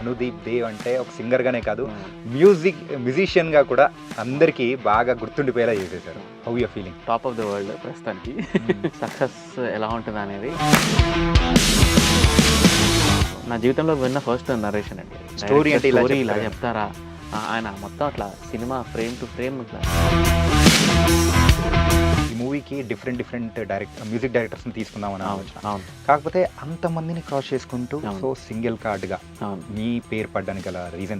అనుదీప్ దేవ్ అంటే ఒక సింగర్గానే కాదు, మ్యూజిషియన్గా కూడా అందరికీ బాగా గుర్తుండిపోయేలా చేసేసారు. How you feeling? Top of the world ప్రస్తుతానికి. సక్సెస్ ఎలా ఉంటుంది అనేది నా జీవితంలో విన్న ఫస్ట్ నరేషన్ అండి. స్టోరీ అంటే ఇలా చెప్తారా ఆయన మొత్తం అట్లా సినిమా ఫ్రేమ్ టు ఫ్రేమ్ ఇట్లా. ఈ మూవీకి డిఫరెంట్ మ్యూజిక్ డైరెక్టర్స్ని తీసుకుందామని ఆలోచన. అవును. కాకపోతే అంతమందిని క్రాస్ చేసుకుంటూ సో సింగిల్ కార్డ్గా అవును. మీ పేరు పడ్డానికి గల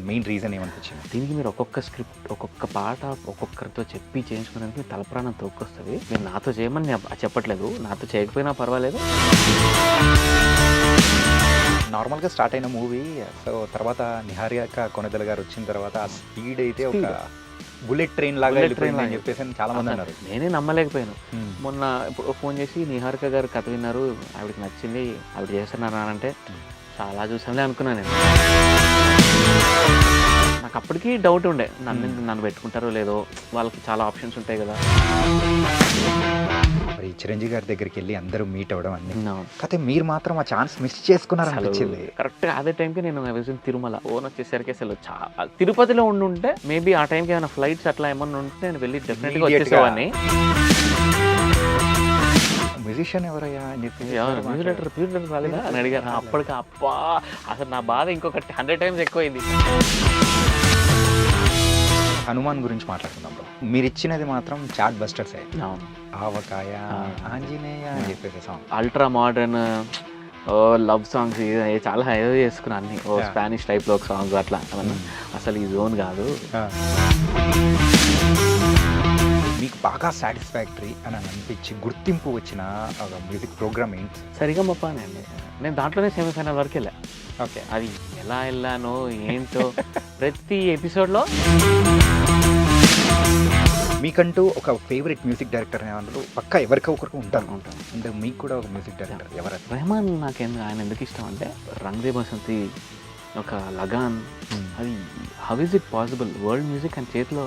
మెయిన్ రీజన్ ఏమనిపించింది? దీనికి మీరు ఒక్కొక్క స్క్రిప్ట్ ఒక్కొక్క పాట ఒక్కొక్కరితో చెప్పి చేయించుకోవడానికి మీ తలప్రాణం తోక్కొస్తుంది. మీరు నాతో చేయమని నేను చెప్పట్లేదు, నాతో చేయకపోయినా పర్వాలేదు. నార్మల్గా స్టార్ట్ అయిన మూవీ, సో తర్వాత నిహారిక కొనదల గారు వచ్చిన తర్వాత ఆ స్పీడ్ అయితే ఒక బుల్లెట్ ట్రైన్ లాగా అని చెప్పేసి చాలా మంది అన్నారు. నేనే నమ్మలేకపోయాను. మొన్న ఫోన్ చేసి నిహారిక గారు కథ విన్నారు, ఆవిడకి నచ్చింది, ఆవిడ చేస్తున్నారు అంటే చాలా చూసానులే అనుకున్నాను నేను. నాకు అప్పటికీ డౌట్ ఉండే, నన్ను పెట్టుకుంటారో లేదో, వాళ్ళకి చాలా ఆప్షన్స్ ఉంటాయి కదా. మరి చిరంజీవి గారి దగ్గరికి వెళ్ళి అందరూ మీట్ అవ్వడం అన్ని, కాకపోతే మీరు మాత్రం ఆ ఛాన్స్ మిస్ చేసుకున్నారు అనిపించింది. కరెక్ట్గా అదే టైంకి నేను తిరుమల ఓన్ వచ్చేసరికి అసలు తిరుపతిలో ఉండుంటే మేబీ ఆ టైంకి ఏమైనా ఫ్లైట్స్ అట్లా ఏమన్నా ఉంటే నేను వెళ్ళి డెఫినెట్గా వచ్చేసేవాడిని. మ్యూజిషియన్ ఎవరయ్యా అని చెప్పి మ్యూజిక్ డైరెక్టర్ రాలేదా అని అడిగారు. అప్పటికి అసలు నా బాధ ఇంకొకటి 100 times ఎక్కువైంది. హనుమాన్ గురించి మాట్లాడుకుందాం. మీరు ఇచ్చినది మాత్రం చాట్ బస్టర్స్ ఆవకాయ ఆంజనేయ అని చెప్పేసి song, ultra modern love songs చాలా ఏదో చేసుకున్నా అన్ని. స్పానిష్ టైప్లో ఒక సాంగ్స్ అట్లా అసలు ఈ జోన్ కాదు. మీకు బాగా సాటిస్ఫాక్టరీ అని అనిపించి గుర్తింపు వచ్చిన మ్యూజిక్ ప్రోగ్రామ్ ఏంటి? సరిగమపనే అండి. నేను దాంట్లోనే సెమీఫైనల్ వరకు వెళ్ళా. ఓకే, అది ఎలా వెళ్ళానో ఏంటో ప్రతి ఎపిసోడ్లో. మీకంటూ ఒక ఫేవరెట్ మ్యూజిక్ డైరెక్టర్ ఏమన్నారు పక్కా ఎవరికో ఒకరికి ఉంటారు. అంటే మీకు కూడా ఒక మ్యూజిక్ డైరెక్టర్ ఎవరు? రెహమాన్ ఆయన ఎందుకు ఇష్టం అంటే రంగ్ దే బసంతి, ఒక లగాన్, అది how is it possible? World music అని చేతిలో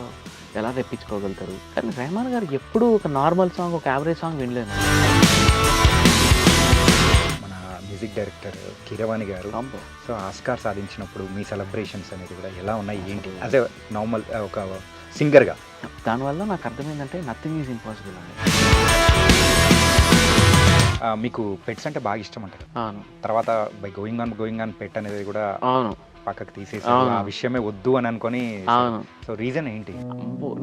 ఎలా తెప్పించుకోగలుగుతారు? కానీ రెహమాన్ గారు ఎప్పుడూ ఒక నార్మల్ సాంగ్, ఒక యావరేజ్ సాంగ్ వినలేదు. మన మ్యూజిక్ డైరెక్టర్ కీరవాణి గారు సో ఆస్కార్ సాధించినప్పుడు మీ సెలబ్రేషన్స్ అనేది కూడా ఎలా ఉన్నాయి ఏంటి అదే నార్మల్ ఒక సింగర్గా? దానివల్ల నాకు అర్థమైందంటే నథింగ్ ఈజ్ ఇంపాసిబుల్ అండి. మీకు పెట్స్ అంటే బాగా ఇష్టం అంటారు. అవును. తర్వాత బై గోయింగ్ ఆన్ పెట్ అనేది కూడా అవును పక్కకు తీసేసి ఆ విషయమే వద్దు అని అనుకొని. అవును. సో రీజన్ ఏంటి?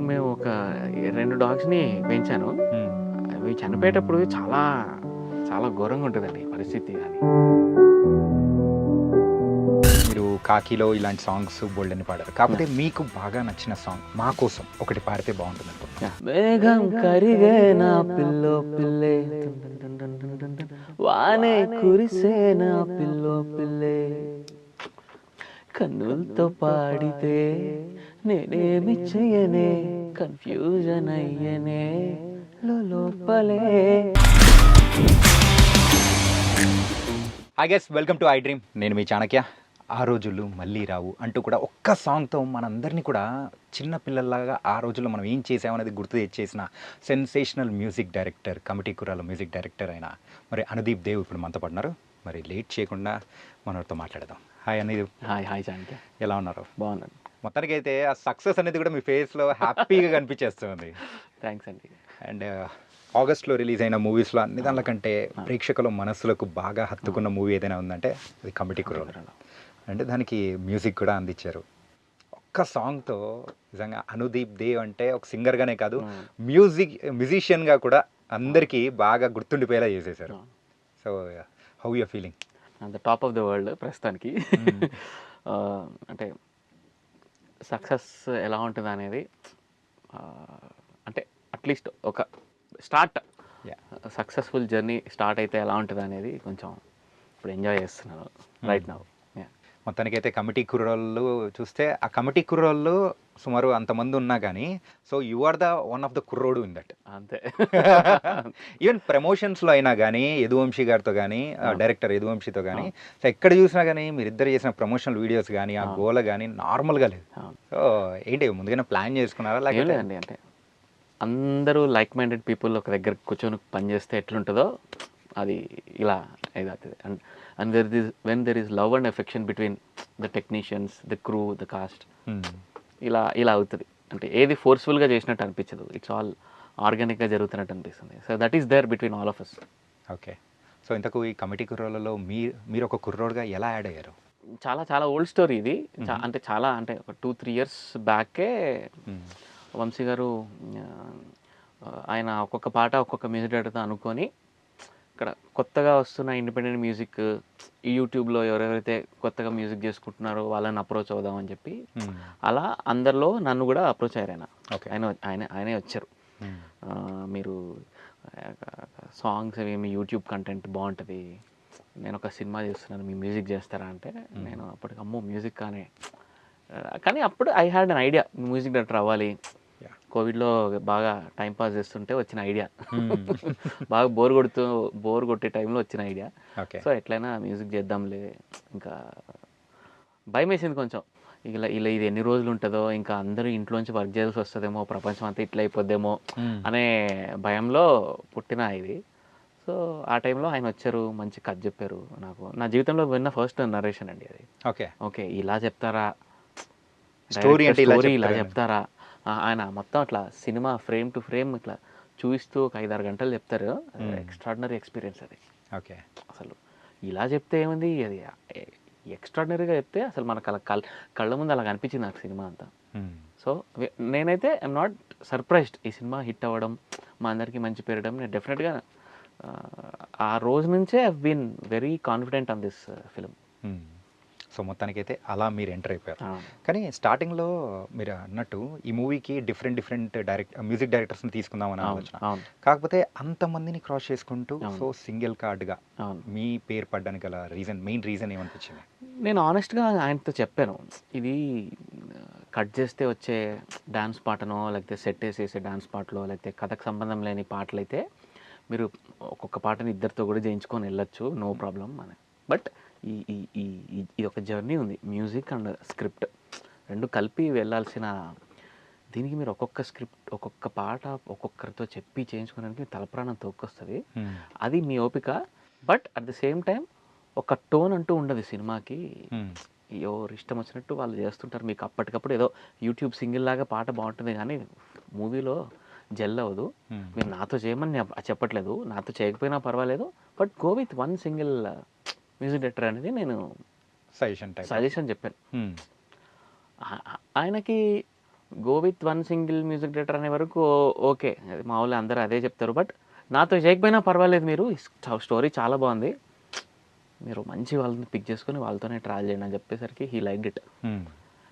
మేము ఒక 2 dogsని పెంచాను. అవి చనిపోయేటప్పుడు చాలా చాలా ఘోరంగా ఉంటుందండి పరిస్థితి. అని మీరు కాకిలో ఇలాంటి సాంగ్స్ బోల్డ్ అని పాడారు, కాకపోతే మీకు బాగా నచ్చిన సాంగ్ మా కోసం ఒకటి పాడితే బాగుంటుంది అనుకుంటున్నా. మేఘం కరిగే నా పిల్లో పిల్లే, వానే కురిసే నా పిల్లో పిల్లే, కన్నులతో పాడితే నేనేమి చెయ్యనే, కన్ఫ్యూజన్ అయ్యనే లోపలే. I guess welcome to I dream. నేను మీ చాణక్య. ఆ రోజులు మళ్ళీ రావు అంటూ కూడా ఒక్క సాంగ్తో మనందరినీ కూడా చిన్న పిల్లల్లాగా ఆ రోజుల్లో మనం ఏం చేసామనేది గుర్తు తెచ్చేసిన సెన్సేషనల్ మ్యూజిక్ డైరెక్టర్, కమిటీ కుర్రాల మ్యూజిక్ డైరెక్టర్ అయిన మరి అనుదీప్ దేవ్ ఇప్పుడు మనతో పడినారు. మరి లేట్ చేయకుండా మనతో మాట్లాడదాం. హాయ్ అనుదీప్. హాయ్ చాణక్య, ఎలా ఉన్నారు? బాగున్నాను. మొత్తానికి అయితే ఆ సక్సెస్ అనేది కూడా మీ ఫేస్లో హ్యాపీగా కనిపించేస్తుంది. థ్యాంక్స్ అండి. అండ్ ఆగస్ట్లో రిలీజ్ అయిన మూవీస్లో అన్ని దానికంటే ప్రేక్షకుల మనసులకు బాగా హత్తుకున్న మూవీ ఏదైనా ఉందంటే అది కమిటీ కుర్రాలు. అంటే దానికి మ్యూజిక్ కూడా అందించారు. ఒక్క సాంగ్తో నిజంగా అనుదీప్ దేవ్ అంటే ఒక సింగర్గానే కాదు, మ్యూజిషియన్గా కూడా అందరికీ బాగా గుర్తుండిపోయేలా చేసేసారు. So how you feeling? అంత టాప్ ఆఫ్ ద వరల్డ్ ప్రస్తుతానికి. అంటే సక్సెస్ ఎలా ఉంటుంది అనేది అంటే అట్లీస్ట్ ఒక స్టార్ట్, సక్సెస్ఫుల్ జర్నీ స్టార్ట్ అయితే ఎలా ఉంటుంది అనేది కొంచెం ఇప్పుడు ఎంజాయ్ చేస్తున్నాను రైట్ నౌ. మొత్తానికైతే కమిటీ కుర్రోళ్ళు చూస్తే ఆ కమిటీ కుర్రోళ్ళు సుమారు అంతమంది ఉన్నా కానీ so you are the one of the కుర్రోడు ఇన్ దట్. అంతే. ఈవెన్ ప్రమోషన్స్లో అయినా కానీ యదువంశీ గారితో కానీ డైరెక్టర్ యదువంశీతో కానీ సో ఎక్కడ చూసినా కానీ మీరిద్దరు చేసిన ప్రమోషనల్ వీడియోస్ కానీ ఆ గోల కానీ నార్మల్గా లేదు. సో ఏంటి ముందుగానే ప్లాన్ చేసుకున్నారా? లేదండి, అంటే అందరూ లైక్ మైండెడ్ పీపుల్ ఒక దగ్గర కూర్చొని పనిచేస్తే ఎట్లుంటుందో అది ఇలా ఇదవుతుంది. And there is love and affection between the technicians, the crew, the cast, ఇలా అవుతుంది. అంటే ఏది ఫోర్స్ఫుల్గా చేసినట్టు అనిపించదు. ఇట్స్ ఆల్ ఆర్గానిక్గా జరుగుతున్నట్టు అనిపిస్తుంది. So that is there between all of us. Okay. So ఇంతకు ఈ కమిటీ కుర్రోళ్ళలో మీరు ఒక కుర్రోడ్గా ఎలా యాడ్ అయ్యారు? చాలా చాలా ఓల్డ్ స్టోరీ ఇది. అంటే చాలా అంటే ఒక 2-3 ఇయర్స్ బ్యాకే వంశీ గారు ఆయన ఒక్కొక్క పాట ఒక్కొక్క మ్యూజిక్ డైరెక్టర్తో అనుకొని ఇక్కడ కొత్తగా వస్తున్న ఇండిపెండెంట్ మ్యూజిక్ ఈ యూట్యూబ్లో ఎవరెవరైతే కొత్తగా మ్యూజిక్ చేసుకుంటున్నారో వాళ్ళని అప్రోచ్ అవుదామని చెప్పి అలా అందరిలో నన్ను కూడా అప్రోచ్ అయ్యారు. ఆయనే వచ్చారు. మీరు సాంగ్స్ అవి మీ యూట్యూబ్ కంటెంట్ బాగుంటుంది, నేను ఒక సినిమా చేస్తున్నాను, మీ మ్యూజిక్ చేస్తారా అంటే నేను అప్పటికి అమ్మో మ్యూజిక్ కానీ అప్పుడు I had an idea music director అవ్వాలి. కోవిడ్లో బాగా టైంపాస్ చేస్తుంటే వచ్చిన ఐడియా, బాగా బోర్ కొట్టే టైంలో వచ్చిన ఐడియా. సో ఎట్లయినా మ్యూజిక్ చేద్దాంలే. ఇంకా భయం వేసింది కొంచెం, ఇలా ఇది ఎన్ని రోజులు ఉంటుందో, ఇంకా అందరూ ఇంట్లోంచి వర్క్ చేయాల్సి వస్తుందేమో, ప్రపంచం అంతా ఇట్లా అయిపోద్దేమో అనే భయంలో పుట్టిన ఇది. సో ఆ టైంలో ఆయన వచ్చారు, మంచి కథ చెప్పారు నాకు. నా జీవితంలో విన్న ఫస్ట్ నరేషన్ అండి అది. ఓకే ఇలా చెప్తారా, స్టోరీ ఇలా చెప్తారా. ఆయన మొత్తం అట్లా సినిమా ఫ్రేమ్ టు ఫ్రేమ్ ఇట్లా చూపిస్తూ ఒక 5-6 గంటలు చెప్తారు. ఎక్స్ట్రాడినరీ ఎక్స్పీరియన్స్ అది. ఓకే అసలు ఇలా చెప్తే ఏముంది, అది ఎక్స్ట్రాడినరీగా చెప్తే అసలు మనకు అలా కళ్ళ ముందు అలా కనిపించింది నాకు సినిమా అంతా. సో నేనైతే ఐఎమ్ నాట్ సర్ప్రైజ్డ్ ఈ సినిమా హిట్ అవ్వడం, మా అందరికీ మంచి పేరడం. నేను డెఫినెట్గా ఆ రోజు నుంచే I been very confident on this film. So మొత్తానికైతే అలా మీరు ఎంటర్ అయిపోయారు. కానీ స్టార్టింగ్లో మీరు అన్నట్టు ఈ మూవీకి డిఫరెంట్ మ్యూజిక్ డైరెక్టర్స్ని తీసుకుందామని ఆలోచన. కాకపోతే అంతమందిని క్రాస్ చేసుకుంటూ సో సింగిల్ కార్డ్గా మీ పేరు పడ్డానికి గల మెయిన్ రీజన్ ఏమనిపించింది? నేను ఆనెస్ట్గా ఆయనతో చెప్పాను, ఇది కట్ చేస్తే వచ్చే డాన్స్ పాటనో లేకపోతే సెట్ వేసేసే డాన్స్ పాటలో లేకపోతే కథకు సంబంధం లేని పాటలు అయితే మీరు ఒక్కొక్క పాటని ఇద్దరితో కూడా చేయించుకొని వెళ్ళొచ్చు, నో ప్రాబ్లం అని. బట్ ఈ ఒక జర్నీ ఉంది, మ్యూజిక్ అండ్ స్క్రిప్ట్ రెండు కలిపి వెళ్ళాల్సిన దీనికి మీరు ఒక్కొక్క పాట ఒక్కొక్కరితో చెప్పి చేయించుకోవడానికి తలప్రాణం తోక్కొస్తుంది. అది మీ ఓపిక. But at the same time ఒక టోన్ అంటూ ఉండదు సినిమాకి. ఎవరు ఇష్టం వచ్చినట్టు వాళ్ళు చేస్తుంటారు. మీకు అప్పటికప్పుడు ఏదో యూట్యూబ్ సింగిల్ లాగా పాట బాగుంటుంది కానీ మూవీలో జెల్ అవ్వదు. మీరు నాతో చేయమని చెప్పట్లేదు, నాతో చేయకపోయినా పర్వాలేదు, but go with one single music director అనేది నేను సజెషన్ చెప్పాను. ఆయనకి go with one single music director అనే వరకు ఓకే, మా వాళ్ళు అందరూ అదే చెప్తారు. బట్ నాతో చేయకపోయినా పర్వాలేదు, మీరు స్టోరీ చాలా బాగుంది, మీరు మంచి వాళ్ళని పిక్ చేసుకొని వాళ్ళతోనే ట్రావెల్ చేయండి అని చెప్పేసరికి he liked it.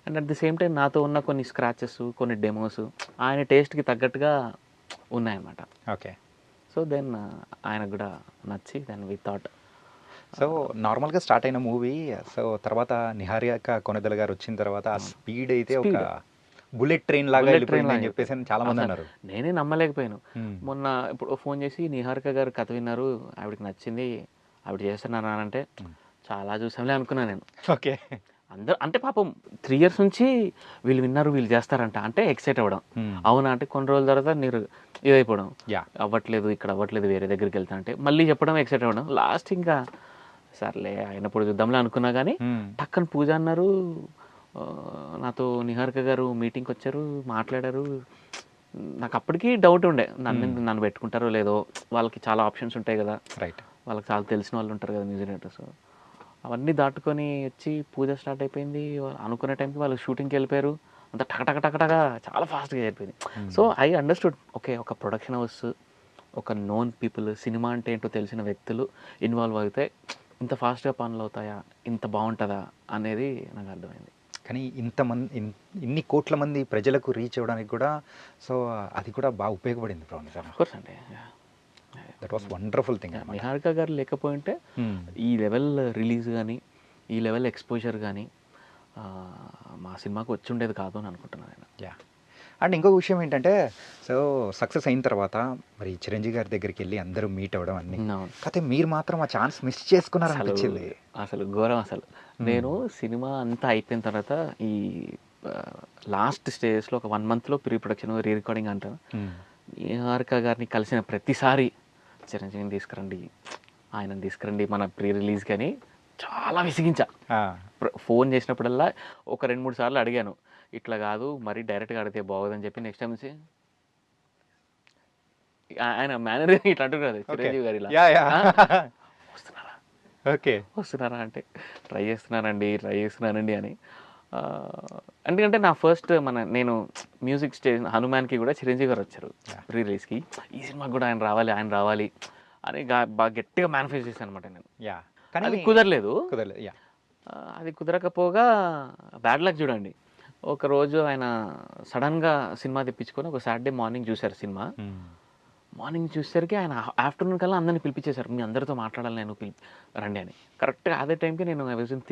And at the same time నాతో ఉన్న కొన్ని స్క్రాచెస్, కొన్ని డెమోస్ ఆయన టేస్ట్కి తగ్గట్టుగా ఉన్నాయన్నమాట. ఓకే. సో దెన్ ఆయనకు కూడా నచ్చి దెన్ వి థాట్. సో నార్మల్గా స్టార్ట్ అయిన మూవీ, సో తర్వాత నిహారిక కొనిదెల గారు వచ్చిన తర్వాత ఆ స్పీడ్ అయితే ఒక బుల్లెట్ ట్రైన్ లాగా వెళ్ళిపోయిందని చెప్పేసి చాలా మంది అన్నారు. నేనే నమ్మలేకపోయాను. మొన్న ఇప్పుడు ఫోన్ చేసి నిహారిక గారు కథ విన్నారు, ఆవిడకి నచ్చింది, ఆవిడ చేస్తున్నానంటే చాలా చూసాంలే అనుకున్నాను నేను. ఓకే. అందరూ అంటే పాపం 3 years నుంచి వీళ్ళు విన్నారు, వీళ్ళు చేస్తారంట అంటే ఎక్సైట్ అవ్వడం. అవునా అంటే కొన్ని రోజుల తర్వాత మీరు ఇదైపోవడం, అవ్వట్లేదు ఇక్కడ అవ్వట్లేదు వేరే దగ్గరికి వెళ్తా అంటే మళ్ళీ చెప్పడం, ఎక్సైట్ అవ్వడం. లాస్ట్ ఇంకా సర్లే అయినప్పుడు చూద్దాంలే అనుకున్నా కానీ టక్కన పూజ అన్నారు, నాతో నిహారిక గారు మీటింగ్కి వచ్చారు, మాట్లాడారు. నాకు అప్పటికీ డౌట్ ఉండే, నన్ను పెట్టుకుంటారో లేదో, వాళ్ళకి చాలా ఆప్షన్స్ ఉంటాయి కదా, రైట్, వాళ్ళకి చాలా తెలిసిన వాళ్ళు ఉంటారు కదా మ్యూజిక్ డైరెక్టర్స్. అవన్నీ దాటుకొని వచ్చి పూజ స్టార్ట్ అయిపోయింది. అనుకునే టైంకి వాళ్ళు షూటింగ్కి వెళ్ళిపోయారు. అంత టకటకటకటగా చాలా ఫాస్ట్గా అయిపోయింది. సో ఐ అండర్స్టూడ్, ఓకే ఒక ప్రొడక్షన్ హౌస్, ఒక నోన్ పీపుల్, సినిమా అంటే ఏంటో తెలిసిన వ్యక్తులు ఇన్వాల్వ్ అయితే ఇంత ఫాస్ట్గా పనులు అవుతాయా, ఇంత బాగుంటుందా అనేది నాకు అర్థమైంది. కానీ ఇన్ని కోట్ల మంది ప్రజలకు రీచ్ అవ్వడానికి కూడా సో అది కూడా బాగా ఉపయోగపడింది. కోర్స్ అండి, that was wonderful thing. Niharika గారు లేకపోయింటే ఈ లెవెల్ రిలీజ్ కానీ ఈ లెవెల్ ఎక్స్పోజర్ కానీ మా సినిమాకు వచ్చి ఉండేది కాదు అని అనుకుంటున్నాను నేను. అండ్ ఇంకొక విషయం ఏంటంటే, సో సక్సెస్ అయిన తర్వాత మరి చిరంజీవి గారి దగ్గరికి వెళ్ళి అందరూ మీట్ అవ్వడం అన్ని, కాకపోతే మీరు మాత్రం ఆ ఛాన్స్ మిస్ చేసుకున్నారు అనిపించింది. అసలు ఘోరం. అసలు నేను సినిమా అంతా అయిపోయిన తర్వాత ఈ లాస్ట్ స్టేజ్లో ఒక 1 monthలో ప్రీ ప్రొడక్షన్ రీ రికార్డింగ్ అంటాను, నిహారిక గారిని కలిసిన ప్రతిసారి చిరంజీవిని తీసుకురండి, ఆయనను తీసుకురండి మన ప్రీ రిలీజ్ కానీ చాలా విసిగించా. ఆ, ఫోన్ చేసినప్పుడల్లా ఒక 2-3 సార్లు అడిగాను. ఇట్లా కాదు మరి డైరెక్ట్‌గా అడిగితే బాగోదని చెప్పి నెక్స్ట్ టైమ్ నుంచి ఆయన మేనేజర్ ఇట్లా అంటారు కదా ఓకే. చిరంజీవి గారు ఇలా. యా యా "ఆ? వస్తున్నారా? ఓకే. వస్తున్నారా?" అంటే ట్రై చేస్తున్నానండి అని. ఎందుకంటే నా ఫస్ట్ నేను మ్యూజిక్ స్టేజ్ 'హనుమాన్‌కి' కూడా చిరంజీవి గారు వచ్చారు ప్రీ రిలీజ్‌కి. ఈ సినిమాకి కూడా ఆయన రావాలి అని బాగా గట్టిగా మేనిఫెస్ట్ చేశాను అనమాట నేను. యా కానీ అది కుదరలేదు. కుదరలేదు. యా. అది కుదరకపోగా బ్యాడ్ లక్ చూడండి. ఒకరోజు ఆయన సడన్‌గా సినిమా తెప్పించుకొని ఒక సాటర్‌డే మార్నింగ్ చూసారు సినిమా. మార్నింగ్ చూసేసరికి ఆయన ఆఫ్టర్నూన్ కల్లా అందరిని పిలిపించేశారు. మీ అందరితో మాట్లాడాలి నేను రండి అని. కరెక్ట్‌గా అదే టైంకి నేను I was in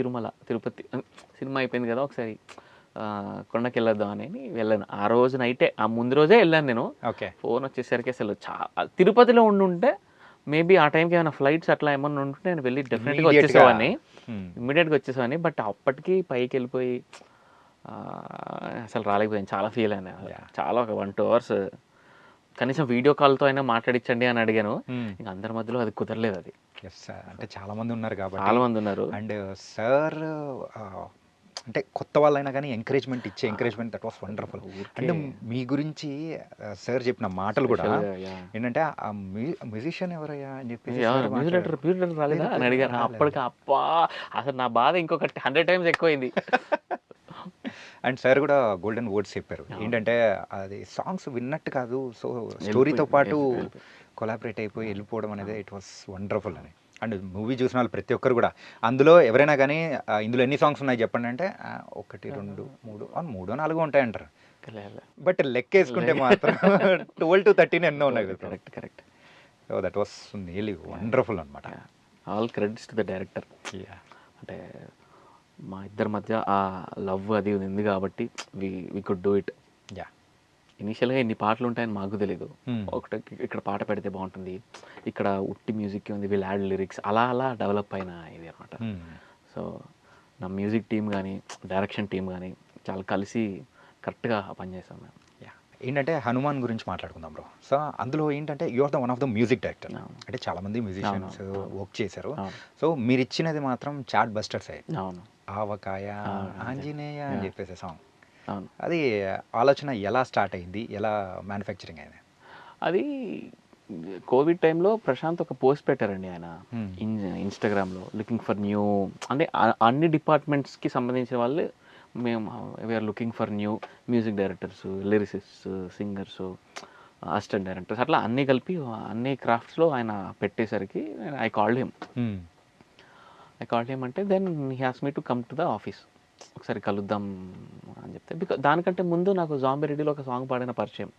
Tirupati cinema అయిపోయింది కదా! ఒకసారి కొండకెళ్ళొద్దాం అని వెళ్ళాను. ఆ రోజు నైటే ఆ ముందు రోజే వెళ్ళాను నేను. ఓకే. ఫోన్ వచ్చేసరికి అసలు తిరుపతిలో ఉండుంటే మేబీ ఆ టైంకి ఏమైనా ఫ్లైట్స్ అట్లా ఏమన్నా ఉంటుంటే నేను వెళ్ళి డెఫినెట్‌గా వచ్చేసేవాడిని. ఇమ్మీడియేట్‌గా వచ్చేసేవాడిని. బట్ అప్పటికి పైకి వెళ్ళిపోయి అసలు రాలేకపోయాను. చాలా ఫీల్ అయ్యాను. చాలా ఒక 1-2 అవర్స్ కనీసం వీడియో కాల్‌తో అయినా మాట్లాడించండి అని అడిగాను. ఇంక అందరి మధ్యలో అది కుదరలేదు అది. ఎస్. అంటే చాలా మంది ఉన్నారు కాబట్టి. చాలా మంది ఉన్నారు. అండ్ సార్ అంటే కొత్త వాళ్ళైనా కానీ ఎంకరేజ్మెంట్ దట్ వాస్ వండర్ఫుల్. అంటే మీ గురించి సార్ చెప్పిన మాటలు కూడా ఏంటంటే ఆ మ్యూజిషియన్ ఎవరయ్యా అని చెప్పేసి మ్యూజిక్ డైరెక్టర్ రాలేదా అని అడిగాను. అప్పటికి అబ్బా అసలు నా బాధ ఇంకొకటి 100 టైమ్స్ ఎక్కువైంది. అండ్ సార్ కూడా గోల్డెన్ వర్డ్స్ చెప్పారు. ఏంటంటే అది సాంగ్స్ విన్నట్టు కాదు, సో స్టోరీతో పాటు కొలాబరేట్ అయిపోయి వెళ్ళిపోవడం అనేది ఇట్ వాస్ వండర్ఫుల్ అని. అండ్ మూవీ చూసిన వాళ్ళు ప్రతి ఒక్కరు కూడా అందులో ఎవరైనా కానీ ఇందులో ఎన్ని సాంగ్స్ ఉన్నాయి చెప్పండి అంటే 1, 2, 3 3 4 ఉంటాయంటారు. బట్ లెక్కేసుకుంటే మాత్రం 12 to 13 ఎన్నో ఉన్నాయి. Correct. So that was really wonderful అనమాట. All credits to the director. అంటే మా ఇద్దరి మధ్య ఆ లవ్ అది ఉంది కాబట్టి we could do it. Yeah. ఇనీషియల్గా ఇన్ని పాటలు ఉంటాయని మాకు తెలీదు. ఒకటి ఇక్కడ పాట పెడితే బాగుంటుంది, ఇక్కడ ఉట్టి మ్యూజిక్ ఉంది, వీళ్ళు యాడ్ లిరిక్స్ అలా డెవలప్ అయిన ఇది అనమాట. సో నా మ్యూజిక్ టీం కానీ డైరెక్షన్ టీం కానీ చాలా కలిసి కరెక్ట్గా పనిచేస్తాం మేము. ఏంటంటే హనుమాన్ గురించి మాట్లాడుకుందాం బ్రో. సో అందులో ఏంటంటే you are the one of the music director. అంటే చాలామంది మ్యూజిషియన్స్ వర్క్ చేశారు. సో మీరు ఇచ్చినది మాత్రం చాట్ బస్టర్స్ అయ్యాయి. అవును. ఆవకాయ ఆంజనేయ అని చెప్పేసి సాంగ్. అవును. అది ఆలోచన ఎలా స్టార్ట్ అయింది, ఎలా మ్యానుఫ్యాక్చరింగ్ అయింది? అది కోవిడ్ టైంలో ప్రశాంత్ ఒక పోస్ట్ పెట్టారండి ఆయన ఇన్స్టాగ్రామ్లో, లుకింగ్ ఫర్ న్యూ అంటే అన్ని డిపార్ట్మెంట్స్కి సంబంధించిన వాళ్ళు మేము we're looking for new music directors, lyricists, singers, assistant directors అట్లా అన్నీ కలిపి అన్ని క్రాఫ్ట్స్లో ఆయన పెట్టేసరికి ఐ కాల్డ్ హిమ్ అంటే then he has me to come to the office, ఒకసారి కలుద్దాం అని చెప్తే. బికాజ్ దానికంటే ముందు నాకు జాంబీ రెడ్డిలో ఒక సాంగ్ పాడిన పరిచయం,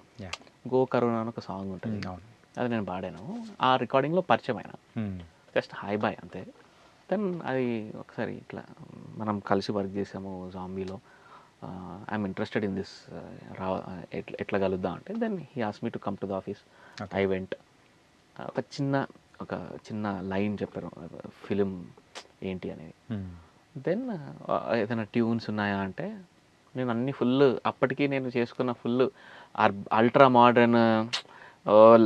గో కరోనా అని ఒక సాంగ్ ఉంటుంది, అది నేను పాడాను. ఆ రికార్డింగ్లో పరిచయం అయినా జస్ట్ హాయ్ బాయ్ అంతే. దెన్ అది ఒకసారి ఇట్లా మనం కలిసి వర్క్ చేసాము జాంబీలో, ఐఎమ్ ఇంట్రెస్టెడ్ ఇన్ దిస్, ఎట్లా కలుద్దాం అంటే then he as me to come to the office. I went. ఒక చిన్న లైన్ చెప్పారు ఫిలిం ఏంటి అనేది. దెన్ ఏదైనా ట్యూన్స్ ఉన్నాయా అంటే నేను అన్ని ఫుల్, అప్పటికి నేను చేసుకున్న full ultra modern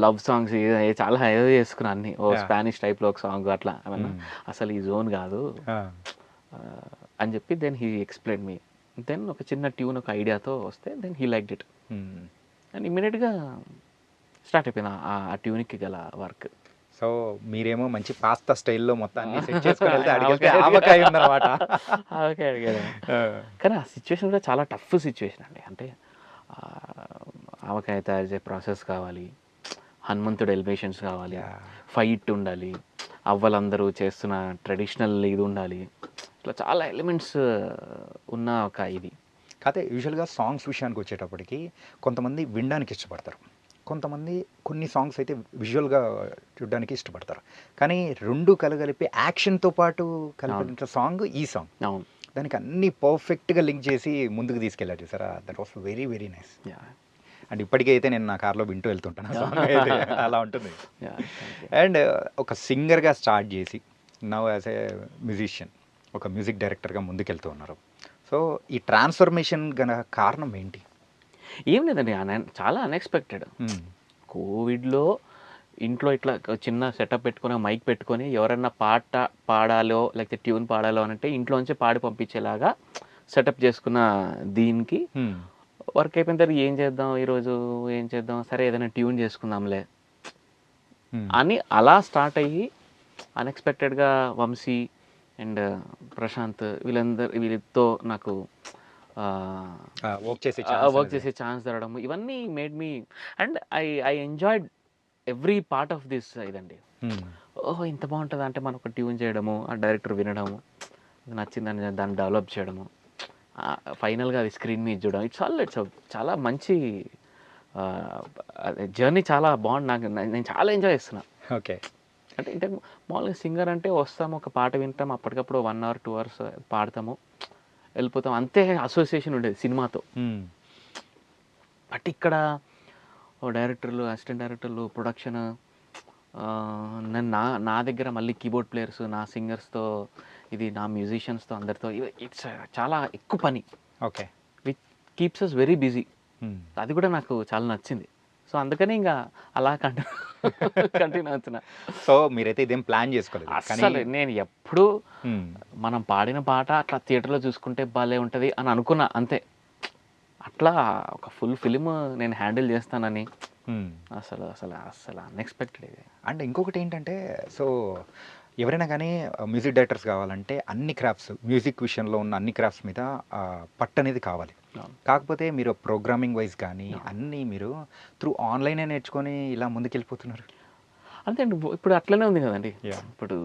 love songs చాలా ఏదో చేసుకున్నా అన్ని. స్పానిష్ టైప్లో ఒక సాంగ్ అట్లా ఏమన్నా, అసలు ఈ జోన్ కాదు అని చెప్పి then he explain me. Then ఒక చిన్న ట్యూన్ ఒక ఐడియాతో వస్తే then he liked it and ఇమ్మీడియట్గా స్టార్ట్ అయిపోయింది ఆ ట్యూన్కి గల వర్క్. సో మీరేమో మంచి పాస్తా స్టైల్లో మొత్తాన్ని సెట్ చేసుకొని వెళ్తే అడిగితే ఆవకాయ ఉందన్నమాట. ఆవకాయ అడిగాడు. కానీ ఆ సిచ్యువేషన్ కూడా చాలా టఫ్ సిచ్యువేషన్ అండి. అంటే ఆవకాయ తయారు చేసే ప్రాసెస్ కావాలి, హనుమంతుడు ఎలివేషన్స్ కావాలి, ఫైట్ ఉండాలి, అవ్వలందరూ చేస్తున్న ట్రెడిషనల్ ఇది ఉండాలి, ఇట్లా చాలా ఎలిమెంట్స్ ఉన్న ఒక ఇది. కాకపోతే యూజువల్గా సాంగ్స్ విషయానికి వచ్చేటప్పటికి కొంతమంది వినడానికి ఇష్టపడతారు, కొంతమంది కొన్ని సాంగ్స్ అయితే విజువల్గా చూడడానికి ఇష్టపడతారు. కానీ రెండు కలగలిపి యాక్షన్తో పాటు కలిపిన సాంగ్ ఈ సాంగ్. అవును. దానికి అన్ని పర్ఫెక్ట్గా లింక్ చేసి ముందుకు తీసుకెళ్ళారు చూసారా, that was very very nice. And ఇప్పటికైతే నేను నా కార్లో వింటూ వెళ్తుంటాను సాంగ్ అయితే అలా ఉంటుంది. అండ్ ఒక సింగర్గా స్టార్ట్ చేసి నవ్ యాజ్ ఏ మ్యూజిషియన్, ఒక మ్యూజిక్ డైరెక్టర్గా ముందుకెళ్తూ ఉన్నారు. సో ఈ ట్రాన్స్ఫర్మేషన్ గల కారణం ఏంటి? ఏం లేదండి, చాలా అన్ఎక్స్పెక్టెడ్. కోవిడ్లో ఇంట్లో ఇట్లా చిన్న సెటప్ పెట్టుకొని మైక్ పెట్టుకొని ఎవరన్నా పాట పాడాలో లేకపోతే ట్యూన్ పాడాలో అని అంటే ఇంట్లోంచే పాడి పంపించేలాగా సెటప్ చేసుకున్న దీనికి వర్క్ అయిపోయిన తర్వాత ఏం చేద్దాం ఈరోజు, ఏం చేద్దాం, సరే ఏదైనా ట్యూన్ చేసుకుందాంలే అని అలా స్టార్ట్ అయ్యి అన్ఎక్స్పెక్టెడ్గా వంశీ అండ్ ప్రశాంత్ వీళ్ళతో నాకు వర్క్ చేసే ఛాన్స్ దొరకడం, ఇవన్నీ made me and I enjoyed every part of this ఇదండి. ఓహో ఇంత బాగుంటుంది అంటే మనం ఒక ట్యూన్ చేయడము, ఆ డైరెక్టర్ వినడము, నచ్చిందని దాన్ని డెవలప్ చేయడము, ఫైనల్గా అది స్క్రీన్ మీద చూడడం, ఇట్స్ చాలా మంచి జర్నీ, చాలా బాగుంది. నేను చాలా ఎంజాయ్ చేస్తున్నా. ఓకే. అంటే ఇంతకు మామూలుగా సింగర్ అంటే వస్తాము, ఒక పాట వింటాం, అప్పటికప్పుడు 1 hour 2 hours పాడతాము, వెళ్ళిపోతాం, అంతే అసోసియేషన్ ఉండేది సినిమాతో. బట్ ఇక్కడ డైరెక్టర్లు, అసిస్టెంట్ డైరెక్టర్లు, ప్రొడక్షన్, నేను నా దగ్గర మళ్ళీ కీబోర్డ్ ప్లేయర్స్, నా సింగర్స్తో, ఇది నా మ్యూజిషియన్స్తో, అందరితో, ఇట్స్ చాలా ఎక్కువ పని. Okay. Which keeps us very busy. అది కూడా నాకు చాలా నచ్చింది. సో అందుకని ఇంకా అలా కంటిన్యూ అవుతున్నా. సో మీరైతే ఇదేం ప్లాన్ చేసుకోలేదు? అసలు నేను ఎప్పుడు మనం పాడిన పాట అట్లా థియేటర్లో చూసుకుంటే భలే ఉంటుంది అని అనుకున్నా, అంతే. అట్లా ఒక ఫుల్ ఫిలిం నేను హ్యాండిల్ చేస్తానని అసలు అసలు అసలు అన్ఎక్స్పెక్టెడ్ ఇది. అండ్ ఇంకొకటి ఏంటంటే, సో ఎవరైనా కానీ మ్యూజిక్ డైరెక్టర్స్ కావాలంటే అన్ని క్రాఫ్ట్స్, మ్యూజిక్ విషయంలో ఉన్న అన్ని క్రాఫ్ట్స్ మీద పట్టు అనేది కావాలి. కాకపోతే మీరు ప్రోగ్రామింగ్ వైజ్ కానీ అన్నీ మీరు త్రూ ఆన్లైనే నేర్చుకొని ఇలా ముందుకెళ్ళిపోతున్నారు. అంతే అండి, ఇప్పుడు అట్లనే ఉంది కదండి. ఇప్పుడు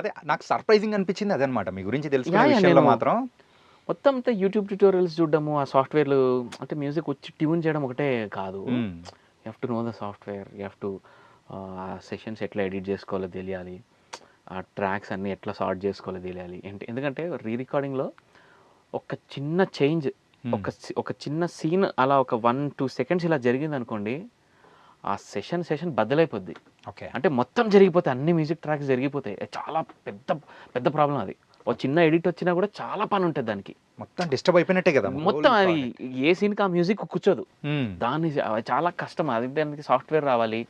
అదే నాకు సర్ప్రైజింగ్ అనిపించింది అదనమాట మీ గురించి తెలుసుకునే విషయంలో మాత్రం. మొత్తం అంతా యూట్యూబ్ ట్యూటోరియల్స్ చూడడము, ఆ సాఫ్ట్వేర్లు, అంటే మ్యూజిక్ వచ్చి ట్యూన్ చేయడం ఒకటే కాదు. You have to know the software, you have to ఆ సెషన్స్ ఎట్లా ఎడిట్ చేసుకోవాలో తెలియాలి, ఆ ట్రాక్స్ అన్నీ ఎట్లా సార్ట్ చేసుకోవాలో తెలియాలి. ఎందుకంటే రికార్డింగ్లో ఒక చిన్న చేంజ్, ఒక చిన్న సీన్ అలా ఒక 1-2 seconds ఇలా జరిగింది అనుకోండి, ఆ సెషన్ బద్దలైపోద్ది. ఓకే. అంటే మొత్తం జరిగిపోతాయి, అన్ని మ్యూజిక్ ట్రాక్స్ జరిగిపోతాయి. చాలా పెద్ద ప్రాబ్లం అది. ఒక చిన్న ఎడిట్ వచ్చినా కూడా చాలా పని ఉంటుంది దానికి. మొత్తం డిస్టర్బ్ అయిపోయినట్టే కదా మొత్తం. అది ఏ సీన్కి ఆ మ్యూజిక్ కూర్చోదు, దాన్ని చాలా కష్టం. అది దానికి సాఫ్ట్వేర్ రావాలి,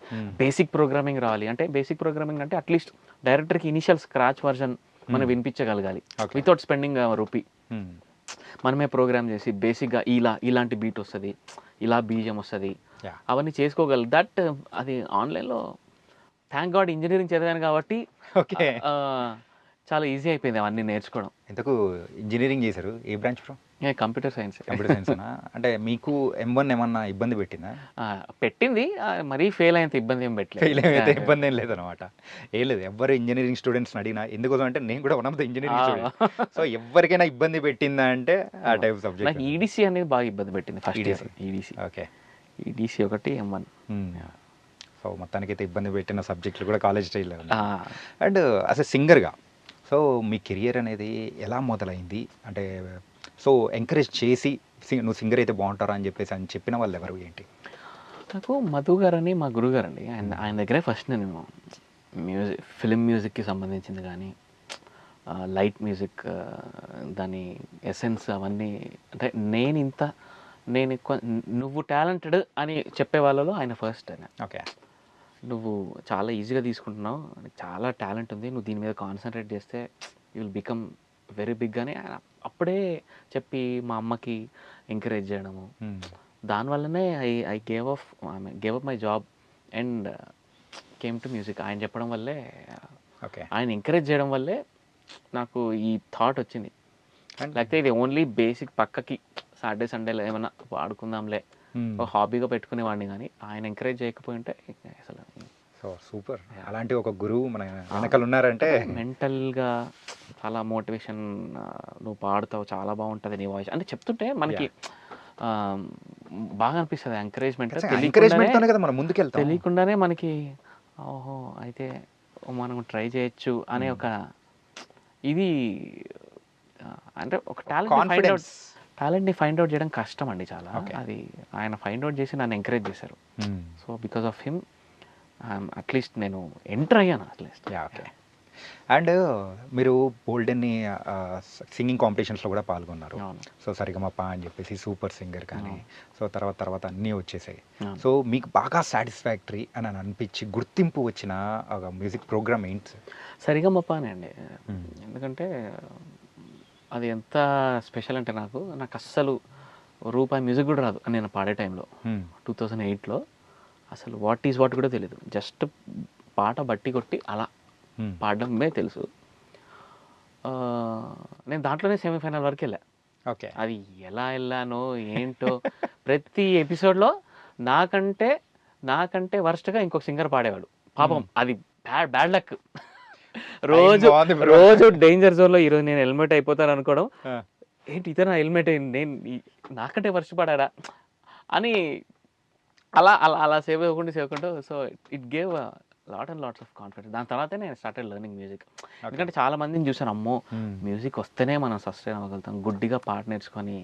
బేసిక్ ప్రోగ్రామింగ్ రావాలి. అంటే బేసిక్ ప్రోగ్రామింగ్ అంటే అట్లీస్ట్ డైరెక్టర్కి ఇనిషియల్ స్క్రాచ్ వర్షన్ మనం వినిపించగలగాలి వితౌట్ స్పెండింగ్ రూపీ. మనమే ప్రోగ్రామ్ చేసి బేసిక్గా ఇలాంటి బీట్ వస్తుంది, ఇలా బీజం వస్తుంది, అవన్నీ చేసుకోగలరు. దట్ అది ఆన్లైన్లో థ్యాంక్ గాడ్ ఇంజనీరింగ్ చదివాను కాబట్టి చాలా ఈజీ అయిపోయింది అవన్నీ నేర్చుకోవడం. ఎంతకు ఇంజనీరింగ్ చేశారు? ఏ branch bro? Computer science. Computer science. అంటే మీకు M1 ఏమన్నా ఇబ్బంది పెట్టిందా? పెట్టింది, మరీ ఫెయిల్ అయినంత ఇబ్బంది ఏం పెట్టలేదు. ఫెయిల్ అయితే ఇబ్బంది ఏం లేదనమాట. ఏం లేదు, ఎవరు ఇంజనీరింగ్ స్టూడెంట్స్ని అడిగినా, ఎందుకోసం అంటే నేను కూడా one of the engineering student. So ఎవరికైనా ఇబ్బంది పెట్టిందా అంటే ఆ టైప్ సబ్జెక్ట్. నాకు ఈడీసీ అనేది బాగా ఇబ్బంది పెట్టింది first year. EDC. Okay. EDC ఒకటి, M1. సో మొత్తానికైతే ఇబ్బంది పెట్టిన సబ్జెక్టులు కూడా కాలేజ్ స్టైల్లో. అండ్ యాజ్ ఎ సింగర్గా సో మీ కెరియర్ అనేది ఎలా మొదలైంది? అంటే సో ఎంకరేజ్ చేసి నువ్వు సింగర్ అయితే బాగుంటారా అని చెప్పిన వాళ్ళు ఎవరు, ఏంటి? నాకు మధు గారని మా గురువు గారండి, ఆయన దగ్గరే ఫస్ట్ నేను ఫిలిం మ్యూజిక్కి సంబంధించింది కానీ లైట్ మ్యూజిక్, దాని ఎసెన్స్ అవన్నీ, అంటే నేను ఎక్కువ నువ్వు టాలెంటెడ్ అని చెప్పే వాళ్ళలో ఆయన ఫస్ట్. ఆయన ఓకే, నువ్వు చాలా ఈజీగా తీసుకుంటున్నావు, చాలా టాలెంట్ ఉంది, నువ్వు దీని మీద కాన్సన్ట్రేట్ చేస్తే you will become very big అని ఆయన అప్పుడే చెప్పి మా అమ్మకి ఎంకరేజ్ చేయడము, దానివల్లనే I gave up my job and came to music. ఆయన చెప్పడం వల్లే, ఆయన ఎంకరేజ్ చేయడం వల్లే నాకు ఈ థాట్ వచ్చింది. లేకపోతే ఇది ఓన్లీ బేసిక్ పక్కకి సాటర్డే సండేలో ఏమన్నా వాడుకుందాంలే ఒక హాబీగా పెట్టుకునేవాడిని, కానీ ఆయన ఎంకరేజ్ చేయకపోయి ఉంటే అసలు. సో సూపర్, అలాంటి ఒక గురువు మన వెనకాల ఉన్నారంటే. మెంటల్గా చాలా మోటివేషన్, నువ్వు పాడుతావు చాలా బాగుంటుంది నీ వాయిస్ అంటే చెప్తుంటే మనకి బాగా అనిపిస్తుంది. ఎంకరేజ్మెంట్ తెలియకుండానే మనకి, ఓహో అయితే మనం ట్రై చేయొచ్చు అనే ఒక ఇది, అంటే ఒక టాలెంట్ని ఫైండ్ అవుట్ చేయడం కష్టం అండి చాలా. అది ఆయన ఫైండ్ అవుట్ చేసి నన్ను ఎంకరేజ్ చేశారు. So because of him at least నేను ఎంటర్ అయ్యాను అట్లీస్ట్. ఓకే. అండ్ మీరు బోల్డెన్ని సింగింగ్ కాంపిటీషన్స్లో కూడా పాల్గొన్నారు. అవును. సో సరిగమప అని చెప్పేసి సూపర్ సింగర్ కానీ సో తర్వాత అన్నీ వచ్చేసాయి. అవును. సో మీకు బాగా సాటిస్ఫాక్టరీ అని అనిపించి గుర్తింపు వచ్చిన ఒక మ్యూజిక్ ప్రోగ్రామ్ ఏంటి సార్? సరిగమపానే అండి. ఎందుకంటే అది ఎంత స్పెషల్ అంటే నాకు అస్సలు రూపాయి మ్యూజిక్ కూడా రాదు నేను పాడే టైంలో. 2008లో అసలు వాట్ ఈజ్ వాట్ కూడా తెలియదు. జస్ట్ పాట బట్టి కొట్టి అలా పాడడమే తెలుసు. నేను దాంట్లోనే సెమీఫైనల్ వరకు వెళ్ళా. ఓకే. అది ఎలా వెళ్ళానో ఏంటో ప్రతి ఎపిసోడ్లో నాకంటే వర్స్ట్గా ఇంకొక సింగర్ పాడేవాడు. పాపం అది బ్యాడ్ లక్. రోజు డేంజర్ జోన్లో ఈరోజు నేను హెల్మెట్ అయిపోతాను అనుకోవడం, ఏంటి ఇతను హెల్మెట్ నేను నాకంటే వర్ష పడాడా అని అలా అలా అలా సేవ్ అవ్వకుండా so it gave lots of confidence. దాని తర్వాతే నేను స్టార్టెడ్ లెర్నింగ్ మ్యూజిక్. ఎందుకంటే చాలా మందిని చూసాను, అమ్మో మ్యూజిక్ వస్తేనే మనం సస్టైన్ అవ్వగలుగుతాం, గుడ్డిగా పాట నేర్చుకొని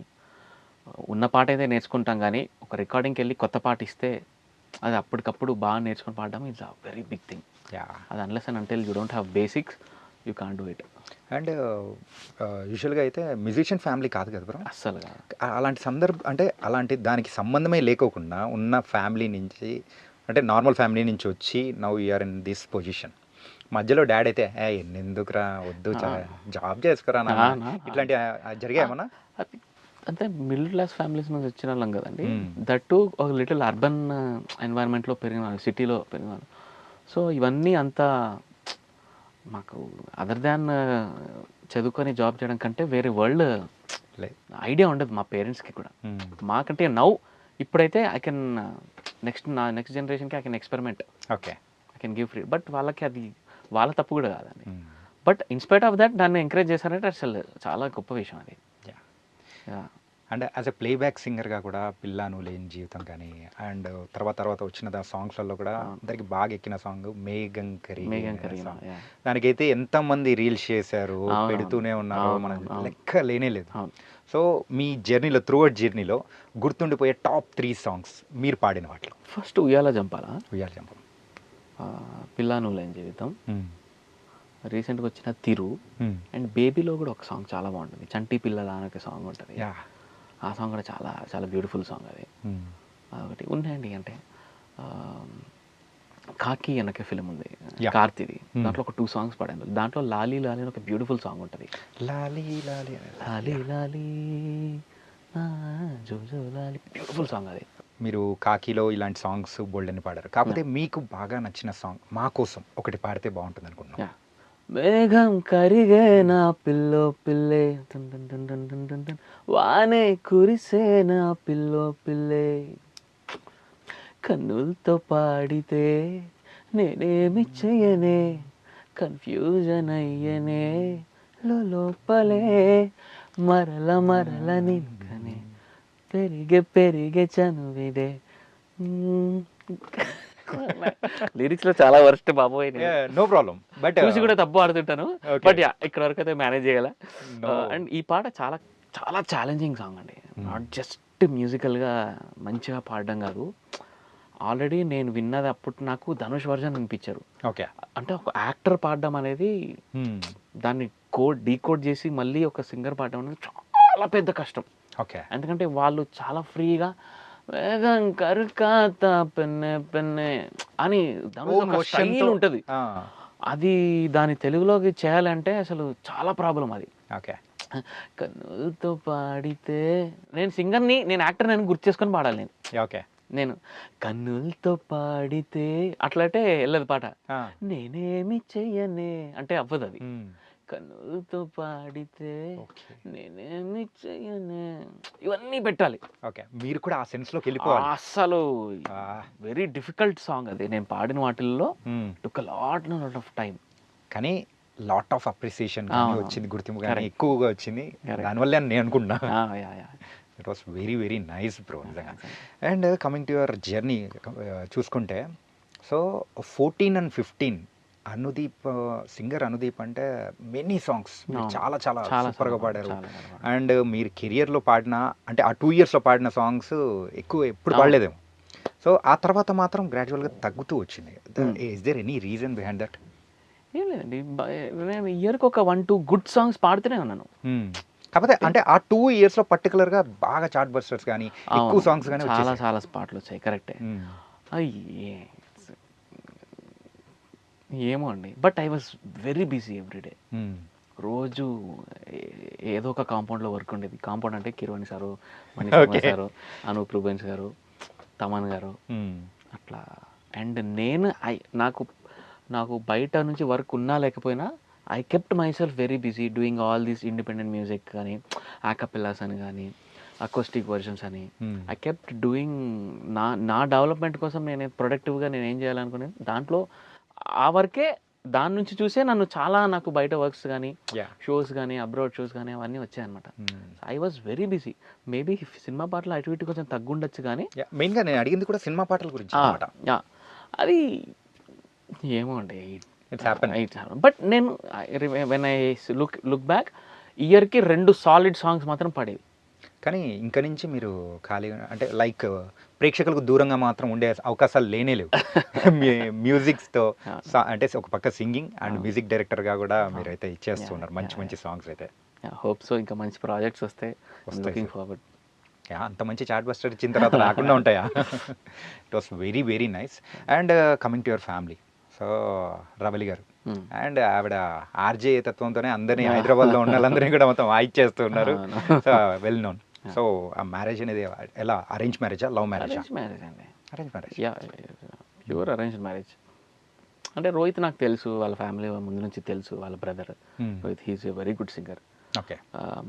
ఉన్న పాట అయితే నేర్చుకుంటాం కానీ ఒక రికార్డింగ్కి వెళ్ళి కొత్త పాట ఇస్తే అది అప్పటికప్పుడు బాగా నేర్చుకొని పాడడం it's a very big thing. అది unless and until you don't have basics you can't do it. And యూజువల్గా అయితే మ్యూజిషియన్ ఫ్యామిలీ కాదు కదా బ్రో అస్సలు. అలాంటి అంటే అలాంటి దానికి సంబంధమే లేకోకుండా ఉన్న ఫ్యామిలీ నుంచి అంటే నార్మల్ ఫ్యామిలీ నుంచి వచ్చి now you're in this position, మధ్యలో డాడ్ అయితే ఎందుకురా వద్దు జాబ్ చేసుకురా ఇట్లాంటి జరిగాయేమన్నా? అంటే మిడిల్ క్లాస్ ఫ్యామిలీస్ నుంచి వచ్చిన వాళ్ళం కదండి. దట్ టు ఒక లిటిల్ అర్బన్ ఎన్వైరన్మెంట్లో పెరిగిన వాళ్ళు, సిటీలో పెరిగిన వాళ్ళు. సో ఇవన్నీ అంతా మాకు అదర్ దాన్ చదువుకొని జాబ్ చేయడం కంటే వేరే వరల్డ్ ఐడియా ఉండదు మా పేరెంట్స్కి కూడా. మాకంటే ఇప్పుడైతే ఐ కెన్ నెక్స్ట్ జనరేషన్కి I can experiment, okay, I can give free. But వాళ్ళకి అది వాళ్ళ తప్పు కూడా కాదండి. బట్ ఇన్స్పైట్ ఆఫ్ దట్ నన్ను ఎంకరేజ్ చేశారంటే అసలు చాలా గొప్ప విషయం అది. అండ్ యాజ్ ఎ ప్లేబ్యాక్ సింగర్గా కూడా పిల్లాను లేని జీవితం కానీ అండ్ తర్వాత వచ్చిన సాంగ్స్లలో కూడా అందరికి బాగా ఎక్కిన సాంగ్ మేఘం కరిగిన. దానికైతే ఎంతమంది రీల్స్ చేశారు, పెడుతూనే ఉన్నారు, మనం లెక్క లేనే లేదు. సో మీ జర్నీలో త్రూఅవుట్ జర్నీలో గుర్తుండిపోయే టాప్ 3 సాంగ్స్ మీరు పాడిన వాటిలో? ఫస్ట్ ఉయ్యాల జంపాలా, పిల్లాను లేని జీవితం, రీసెంట్గా వచ్చిన తిరు, అండ్ బేబీలో కూడా ఒక సాంగ్ చాలా బాగుంటుంది, చంటి పిల్లల అని ఒక సాంగ్ ఉంటుంది. ఆ సాంగ్ కూడా చాలా చాలా బ్యూటిఫుల్ సాంగ్ అది. అదొకటి ఉన్నాయండి. అంటే కాకి అనకే ఫిలిం ఉంది కార్తీది, దాంట్లో ఒక 2 సాంగ్స్ పాడాను. దాంట్లో లాలీ లాలీ అని ఒక బ్యూటిఫుల్ సాంగ్ ఉంటుంది. లాలీ లాలీ లాలీ లాలీ జో లాలీ, బ్యూటిఫుల్ సాంగ్ అది. మీరు కాకిలో ఇలాంటి సాంగ్స్ బోల్డ్ అని పాడారు, కాకపోతే మీకు బాగా నచ్చిన సాంగ్ మా కోసం ఒకటి పాడితే బాగుంటుంది అనుకుంటున్నాను. మేఘం కరిగే నా పిల్లో పిల్లే, వానే కురిసే నా పిల్లో పిల్లే, కన్నులతో పాడితే నేనేమి చెయ్యనే, కన్ఫ్యూజన్ అయ్యనే లోపలే, మరల నిన్కనే పెరిగే చనువిదే. లిరిక్స్ లో చాలా వర్స్ట్ బాబోయ్, నో ప్రాబ్లం, బట్ చూసి కూడా తప్పు ఆడుతుంటాను. బట్ ఇక్కడ వరకు అయితే మేనేజ్ చేయగల. అండ్ ఈ పాట చాలా చాలా ఛాలెంజింగ్ సాంగ్ అండి. నాట్ జస్ట్ మ్యూజికల్గా మంచిగా పాడడం కాదు, ఆల్రెడీ నేను విన్నది అప్పుడు నాకు ధనుష్ వర్జన్ అనిపించారు. ఓకే, అంటే ఒక యాక్టర్ పాడడం అనేది దాన్ని డీకోడ్ చేసి మళ్ళీ ఒక సింగర్ పాడడం అనేది చాలా పెద్ద కష్టం. ఓకే, ఎందుకంటే వాళ్ళు చాలా ఫ్రీగా వేగం కరుకాత పెన్నే పెన్నే అని స్టైల్ ఉంటుంది. అది దాని తెలుగులోకి చేయాలంటే అసలు చాలా ప్రాబ్లం అది. ఓకే, కన్నులతో పాడితే నేను సింగర్ని, నేను యాక్టర్ నేను గుర్తు చేసుకొని పాడాలి. నేను ఓకే, నేను కన్నులతో పాడితే అట్లంటే వెళ్ళదు పాట. నేనేమి చెయ్యనే అంటే అవ్వదు అది. కన్నులతో పాడితే నేనేమి చెయ్యనే, ఇవన్నీ పెట్టాలి. ఓకే, మీరు కూడా ఆ సెన్స్ లోకి వెళ్ళిపోవాలి. అస్సలు వెరీ డిఫికల్ట్ సాంగ్ అది. నేను పాడిన వాటిల్లో టుక్ లాట్ ఆఫ్ టైం, కానీ లాట్ ఆఫ్ అప్రిసియేషన్ వచ్చింది, గుర్తింపు కానీ ఎక్కువగా వచ్చింది. దానివల్ల నేను అనుకుంటున్నా it was very very nice bro నిజంగా. And coming to your journey చూసుకుంటే, so 14 and 15 Anudeep singer Anudeep అంటే మెనీ సాంగ్స్ చాలా చాలా సూపర్గా పాడారు. అండ్ మీరు కెరియర్లో పాడిన అంటే ఆ 2 yearsలో పాడిన సాంగ్స్ ఎక్కువ ఎప్పుడు పాడలేదేమో. సో ఆ తర్వాత మాత్రం గ్రాడ్యువల్గా తగ్గుతూ వచ్చింది. Is there any reason behind that? ఏం లేదండి, నేను ఇయర్కి ఒక 1-2 గుడ్ సాంగ్స్ పాడుతూనే ఉన్నాను. కాకపోతే అంటే ఆ 2 ఇయర్స్లో పర్టికులర్గా బాగా చార్ట్ బస్టర్స్ కానీ ఎక్కువ అవును, సాంగ్స్ కానీ చాలా వచ్చేసాయి. చాలా పాటలు వచ్చాయి, కరెక్టే. అయ్యే ఏమో అండి, but I was very busy everyday. రోజు ఏదో ఒక కాంపౌండ్లో వర్క్ ఉండేది. కాంపౌండ్ అంటే Keeravani sir, Manisharma okay. Sir, Anoop Rubens garu, Thaman గారు, అట్లా. అండ్ నేను నాకు నాకు బయట నుంచి వర్క్ ఉన్నా లేకపోయినా I kept my self very busy doing all these independent music కానీ, ఆకపిల్లాస్ అని కానీ, అకోస్టిక్ వర్షన్స్ అని. ఐ కెప్ట్ డూయింగ్ నా నా డెవలప్మెంట్ కోసం నేను ప్రొడక్టివ్గా నేను ఏం చేయాలనుకునేది దాంట్లో ఆ వర్కే. దాని నుంచి చూసే నాకు బయట వర్క్స్ కానీ, షోస్ కానీ, అబ్రాడ్ షోస్ కానీ అవన్నీ వచ్చాయన్నమాట. I was very busy. Maybe cinema పాటలు అటు ఇటు కొంచెం తగ్గుండొచ్చు కానీ, మెయిన్గా నేను అడిగింది కూడా సినిమా పాటల గురించి అన్నమాట. అది ఏమో అండి, ఇట్స్ హ్యాపెన్. బట్ నేను వెన్ ఐ లుక్ బ్యాక్ ఇయర్కి 2 సాలిడ్ సాంగ్స్ మాత్రం పడేవి. కానీ ఇంక నుంచి మీరు ఖాళీగా అంటే లైక్ ప్రేక్షకులకు దూరంగా మాత్రం ఉండే అవకాశాలు లేనే లేవు. మ్యూజిక్స్తో అంటే ఒక పక్క సింగింగ్ అండ్ మ్యూజిక్ డైరెక్టర్గా కూడా మీరైతే ఇచ్చేస్తూ ఉన్నారు మంచి మంచి సాంగ్స్ అయితే. హోప్ సో, ఇంకా మంచి ప్రాజెక్ట్స్ వస్తాయి. Looking forward. అంత మంచి చాట్ బస్టర్ ఇచ్చిన తర్వాత రాకుండా ఉంటాయా? It was very very nice. And coming to your family, so Ravali గారు అండ్ ఆవిడ ఆర్జే తత్వంతోనే అందరినీ హైదరాబాద్లో ఉన్న వాళ్ళందరినీ కూడా మొత్తం వాయిచ్చేస్తూ ఉన్నారు. So well known. సో ఆ మ్యారేజ్ అనేది ఎలా, అరేంజ్ మ్యారేజా, లవ్ మ్యారేజా? అరేంజ్ మ్యారేజ్ అండి. Arrange marriage. Pure arranged marriage. అంటే రోహిత్ నాకు తెలుసు, వాళ్ళ ఫ్యామిలీ ముందు నుంచి తెలుసు, వాళ్ళ brother Rohit, he is a very good singer. Okay.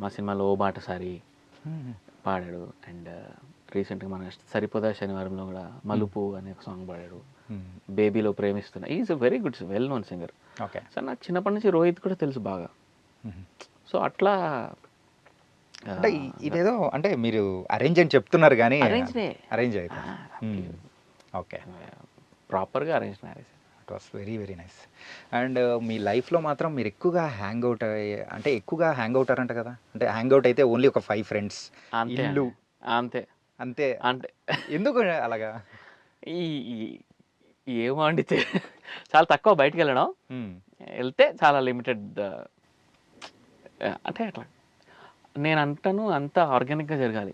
మా సినిమాలో ఓ బాటసారి పాడాడు. అండ్ రీసెంట్గా మన సరిపోదా శనివారంలో కూడా మలుపు అనే ఒక సాంగ్ పాడాడు. బేబీలో ప్రేమిస్తున్నా. Is a very good well known singer. Okay. So నాకు చిన్నప్పటి నుంచి రోహిత్ కూడా తెలుసు బాగా. సో అట్లా అంటే ఇదేదో అంటే మీరు అరేంజ్ అని చెప్తున్నారు కానీ అరేంజ్ అయితే ఓకే, ప్రాపర్గా arrange marriage. It was very very nice. And మీ లైఫ్లో మాత్రం మీరు ఎక్కువగా హ్యాంగ్ అవుట్ అంటే ఎక్కువగా హ్యాంగ్ అవుట్ అరంట కదా, అంటే హ్యాంగ్ అవుట్ అయితే ఓన్లీ ఒక 5 ఫ్రెండ్స్, ఇల్లు, అంతే అంతే. అంటే ఎందుకు అలాగా? ఏమో అండి, చాలా తక్కువ బయటికి వెళ్ళడం. వెళ్తే చాలా లిమిటెడ్. అంటే అట్లా నేను అంటాను, అంతా ఆర్గానిక్గా జరగాలి.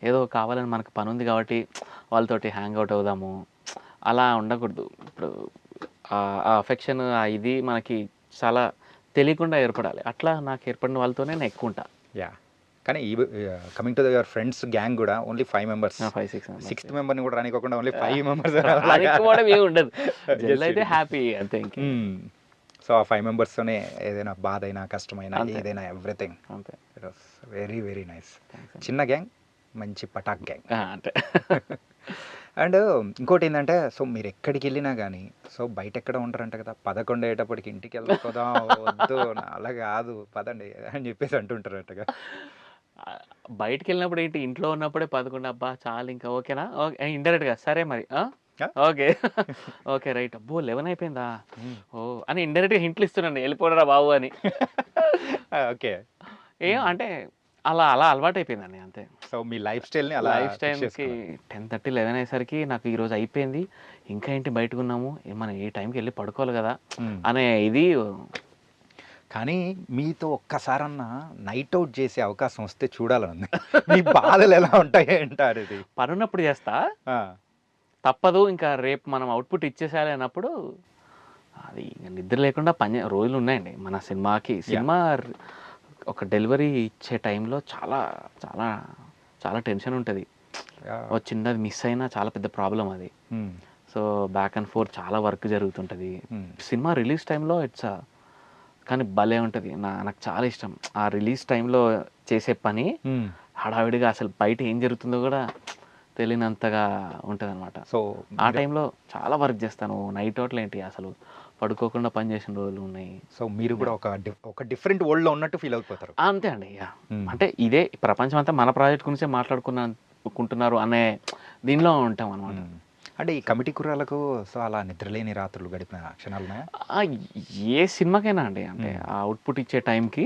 ఏదో కావాలని మనకు పని ఉంది కాబట్టి వాళ్ళతోటి హ్యాంగ్ అవుట్ అవుదాము అలా ఉండకూడదు. ఇప్పుడు ఆ అఫెక్షన్ ఇది మనకి చాలా తెలియకుండా ఏర్పడాలి. అట్లా నాకు ఏర్పడిన వాళ్ళతోనే నేను ఎక్కువ ఉంటా. యా. కానీ coming to your friends gang కూడా ఓన్లీ 5 మెంబర్స్, 5-6 సిక్స్త్ మెంబర్ని కూడా రానికోకుండా ఓన్లీ 5 మెంబర్స్ అనుకోవడం ఏమి ఉండదు, అయితే హ్యాపీ అంతే. సో ఆ 5 మెంబర్స్తోనే ఏదైనా బాధ అయినా కష్టమైనా ఏదైనా ఎవ్రీథింగ్. అంతే. It was very very nice. చిన్న గ్యాంగ్, మంచి పటాక్ గ్యాంగ్ అంటే. అండ్ ఇంకోటి ఏంటంటే, సో మీరు ఎక్కడికి వెళ్ళినా కానీ సో బయట ఎక్కడ ఉంటారంట కదా, 11 అయ్యేటప్పటికి ఇంటికి వెళ్ళిపోదాం, వద్దు అలా కాదు పదండి అని చెప్పేసి అంటుంటారటగా. బయటికి వెళ్ళినప్పుడు ఏంటి, ఇంట్లో ఉన్నప్పుడే 11 అబ్బా చాలు ఇంకా ఓకేనా, ఓకే ఇండైరెక్ట్గా సరే మరి ఓకే ఓకే రైట్, అబ్బో 11 అయిపోయిందా ఓ అని ఇండైరెక్ట్గా హింట్లు ఇస్తున్నాను, వెళ్ళిపోడరా బాబు అని. ఓకే. అంటే అలా అలా అలవాటు అయిపోయిందండి అంతే. సో మీ లైఫ్ స్టైల్ని అలా లైఫ్ స్టైల్కి 10:30, 11 అయ్యేసరికి నాకు ఈరోజు అయిపోయింది, ఇంకా ఏంటి బయటకు ఉన్నాము, మనం ఏ టైంకి వెళ్ళి పడుకోవాలి కదా అనే ఇది. కానీ మీతో ఒక్కసారన్నా నైట్ అవుట్ చేసే అవకాశం వస్తే చూడాలని, మీ బాధలు ఎలా ఉంటాయి అంటారు. ఇది పని ఉన్నప్పుడు చేస్తా, తప్పదు ఇంకా రేపు మనం అవుట్పుట్ ఇచ్చేసేయాలి అన్నప్పుడు అది నిద్ర లేకుండా రోజులు ఉన్నాయండి. మన సినిమా ఒక డెలివరీ ఇచ్చే టైంలో చాలా చాలా చాలా టెన్షన్ ఉంటుంది. చిన్నది మిస్ అయినా చాలా పెద్ద ప్రాబ్లం అది. సో బ్యాక్ అండ్ ఫోర్త్ చాలా వర్క్ జరుగుతుంటుంది. సినిమా రిలీజ్ టైంలో కానీ భలే ఉంటుంది. నాకు చాలా ఇష్టం ఆ రిలీజ్ టైంలో చేసే పని. హడావిడిగా అసలు బయట ఏం జరుగుతుందో కూడా తెలియనంతగా ఉంటుంది అనమాట. సో ఆ టైంలో చాలా వర్క్ చేస్తాను. నైట్ అవుట్లు ఏంటి అసలు పడుకోకుండా పని చేసిన రోజులు ఉన్నాయి. సో మీరు కూడా ఒక డిఫరెంట్ వరల్డ్లో ఉన్నట్టు ఫీల్ అయిపోతారు. అంతే అండి. అంటే ఇదే ప్రపంచం అంతా మన ప్రాజెక్ట్ గురించే మాట్లాడుకుంటున్నారు అనే దీనిలో ఉంటాం అనమాట. అంటే ఈ కమిటీ కుర్రాలకు సో అలా నిద్రలేని రాత్రులు గడిపిన క్షణాలు ఉన్నాయా? ఏ సినిమాకైనా అండి. అంటే ఆ అవుట్పుట్ ఇచ్చే టైంకి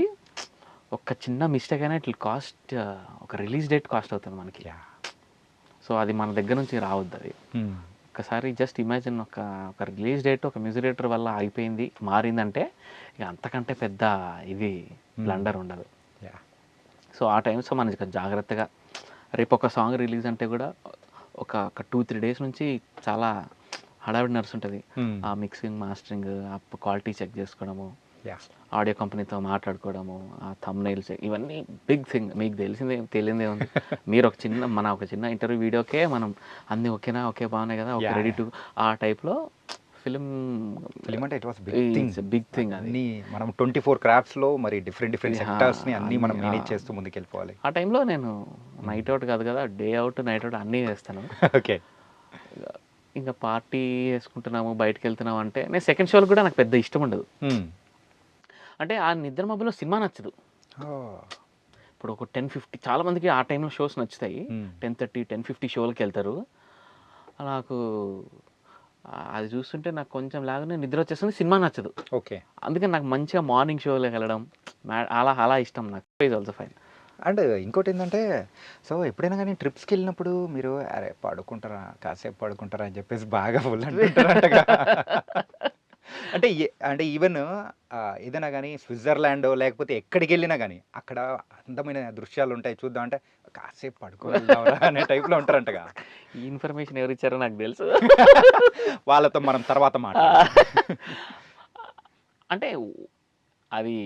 ఒక చిన్న మిస్టేక్ అయినా ఇట్లా కాస్ట్, ఒక రిలీజ్ డేట్ కాస్ట్ అవుతుంది మనకి. సో అది మన దగ్గర నుంచి రావద్దు. అది ఒక్కసారి జస్ట్ ఇమాజిన్ ఒక రిలీజ్ డేట్ ఒక మ్యూజిక్ డైరెక్టర్ వల్ల ఆగిపోయింది మారిందంటే ఇక అంతకంటే పెద్ద ఇది బ్లండర్ ఉండదు. Yeah. సో ఆ టైమ్స్లో మనకి జాగ్రత్తగా రేపు ఒక సాంగ్ రిలీజ్ అంటే కూడా ఒక 2-3 డేస్ నుంచి చాలా హడావిడి నడుస్తుంటుంది. ఆ మిక్సింగ్ మాస్టరింగ్ ఆ క్వాలిటీ చెక్ చేసుకోవడము, Yeah. ఆడియో కంపెనీతో మాట్లాడుకోవడము, ఆ థంబ్నెయిల్స్ ఇవన్నీ బిగ్ థింగ్. మీకు తెలియదే ఉంది. మీరు ఒక చిన్న ఇంటర్వ్యూ వీడియోకే మనం అన్నీ ఓకేనా, ఓకే బాగున్నాయి కదా, ఓకే రెడీ టు ఆ టైప్లో ఫిలిం అంటే ఇట్ వాస్ బిగ్ థింగ్. అది అన్ని మనం 24 క్రాఫ్ట్స్లో మరి డిఫరెంట్ సెక్టార్స్ని అన్ని మనం మేనేజ్ చేస్తూ ముందుకు వెళ్ళిపోవాలి. ఆ టైంలో నేను నైట్ అవుట్ కాదు కదా, డే అవుట్ నైట్ అవుట్ అన్నీ చేస్తాను. ఓకే. ఇంకా పార్టీ వేసుకుంటున్నాము, బయటకు వెళ్తున్నాము అంటే నేను సెకండ్ షోలో కూడా నాకు పెద్ద ఇష్టం ఉండదు. అంటే ఆ నిద్ర మబ్బులో సినిమా నచ్చదు. ఇప్పుడు ఒక 10-50 చాలామందికి ఆ టైంలో షోస్ నచ్చుతాయి. 10:30, 10:50 షోలకి వెళ్తారు. నాకు అది చూస్తుంటే నాకు కొంచెం లాగానే నిద్ర వచ్చేస్తుంది, సినిమా నచ్చదు. ఓకే. అందుకని నాకు మంచిగా మార్నింగ్ షోలోకి వెళ్ళడం అలా ఇష్టం నాకు. Is also fine. అండ్ ఇంకోటి ఏంటంటే, సో ఎప్పుడైనా కానీ ట్రిప్స్కి వెళ్ళినప్పుడు మీరు అరే పడుకుంటారా, కాసేపు పడుకుంటారా అని చెప్పేసి బాగా ఫుల్ అంటుంటారంటగా. అంటే ఈవెన్ ఏదైనా కానీ స్విట్జర్లాండ్ లేకపోతే ఎక్కడికి వెళ్ళినా కానీ అక్కడ అందమైన దృశ్యాలు ఉంటాయి చూద్దాం అంటే కాసేపు పడుకోగలుగుతావరా అనే టైప్లో ఉంటారంటగా. ఈ ఇన్ఫర్మేషన్ ఎవరు ఇచ్చారో నాకు తెలుసు. వాళ్ళతో మనం తర్వాత మాట. అంటే అది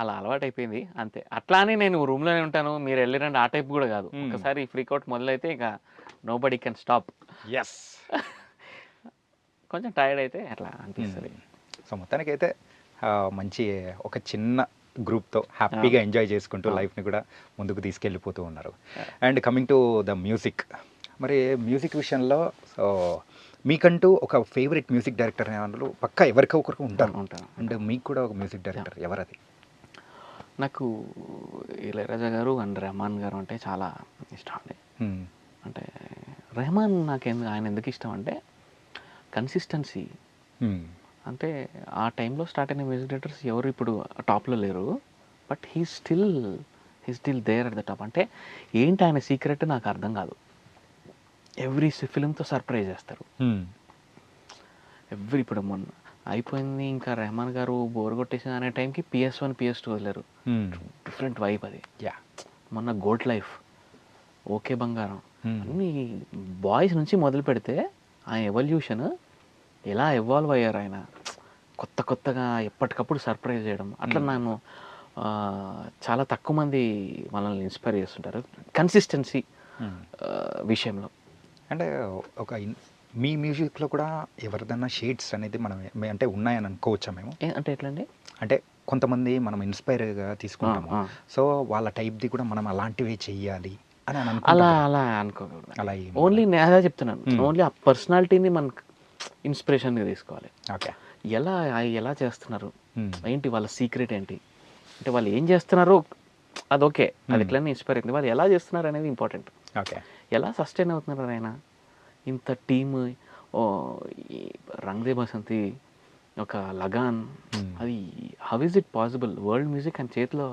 అలా అలవాటైపోయింది అంతే. అట్లా అని నేను రూమ్లోనే ఉంటాను, మీరు వెళ్ళిరండి ఆ టైప్ కూడా కాదు. ఒకసారి ఫ్రీకౌట్ మొదలైతే ఇక nobody can stop. Yes. కొంచెం టైర్డ్ అయితే అట్లా అనిపిస్తుంది. సో మొత్తానికైతే మంచి ఒక చిన్న గ్రూప్తో హ్యాపీగా ఎంజాయ్ చేసుకుంటూ లైఫ్ని కూడా ముందుకు తీసుకెళ్ళిపోతూ ఉన్నారు. And coming to the music, మరి మ్యూజిక్ విషయంలో సో మీకంటూ ఒక ఫేవరెట్ మ్యూజిక్ డైరెక్టర్ అనే పక్కా ఎవరికో ఒకరికి ఉంటారు. అండ్ మీకు కూడా ఒక మ్యూజిక్ డైరెక్టర్ ఎవరది? నాకు ఇళయరాజా గారు అండ్ రెహమాన్ గారు అంటే చాలా ఇష్టం అండి. అంటే రెహమాన్ ఆయన ఎందుకు ఇష్టం అంటే కన్సిస్టెన్సీ. అంటే ఆ టైంలో స్టార్ట్ అయిన మ్యూజిక్ డైరెక్టర్స్ ఎవరు ఇప్పుడు టాప్లో లేరు, but he still there at the top. అంటే ఏంటి ఆయన సీక్రెట్ నాకు అర్థం కాదు. ఎవ్రీ ఫిలింతో సర్ప్రైజ్ చేస్తారు. ఇప్పుడు మొన్న అయిపోయింది ఇంకా రెహమాన్ గారు బోర్ కొట్టేసింది అనే టైంకి PS1 PS2 వదిలేరు. డిఫరెంట్ వైబ్ అది. మొన్న గోట్ లైఫ్, ఓకే బంగారం, అన్ని బాయ్స్ నుంచి మొదలు పెడితే ఆ ఎవల్యూషన్ ఎలా ఎవాల్వ్ అయ్యారు ఆయన, కొత్తగా ఎప్పటికప్పుడు సర్ప్రైజ్ చేయడం. అట్లా నన్ను చాలా తక్కువ మంది మనల్ని ఇన్స్పైర్ చేస్తుంటారు కన్సిస్టెన్సీ విషయంలో. అంటే ఒక మీ మ్యూజిక్లో కూడా ఎవరిదన్నా షేడ్స్ అనేది మనం అంటే ఉన్నాయని అనుకోవచ్చా మేము? అంటే ఎట్లండి? అంటే కొంతమంది మనం ఇన్స్పైర్గా తీసుకుంటాము, సో వాళ్ళ టైప్ది కూడా మనం అలాంటివే చెయ్యాలి అని అలా అనుకోకూడదు. అలా ఓన్లీ నేను అదే చెప్తున్నాను, ఓన్లీ ఆ పర్సనాలిటీని మనకు ఇన్స్పిరేషన్గా తీసుకోవాలి. ఓకే. ఎలా చేస్తున్నారు, ఏంటి వాళ్ళ సీక్రెట్ ఏంటి, అంటే వాళ్ళు ఏం చేస్తున్నారో అది ఓకే, అది ఎట్లనే ఇన్స్పైర్ అవుతుంది. వాళ్ళు ఎలా చేస్తున్నారు అనేది ఇంపార్టెంట్. ఓకే. ఎలా సస్టైన్ అవుతున్నారు ఆయన, ఇంత టీమ్, రంగ్ దే బసంతి, ఒక లగాన్, అది how is it possible? World music అని చేతిలో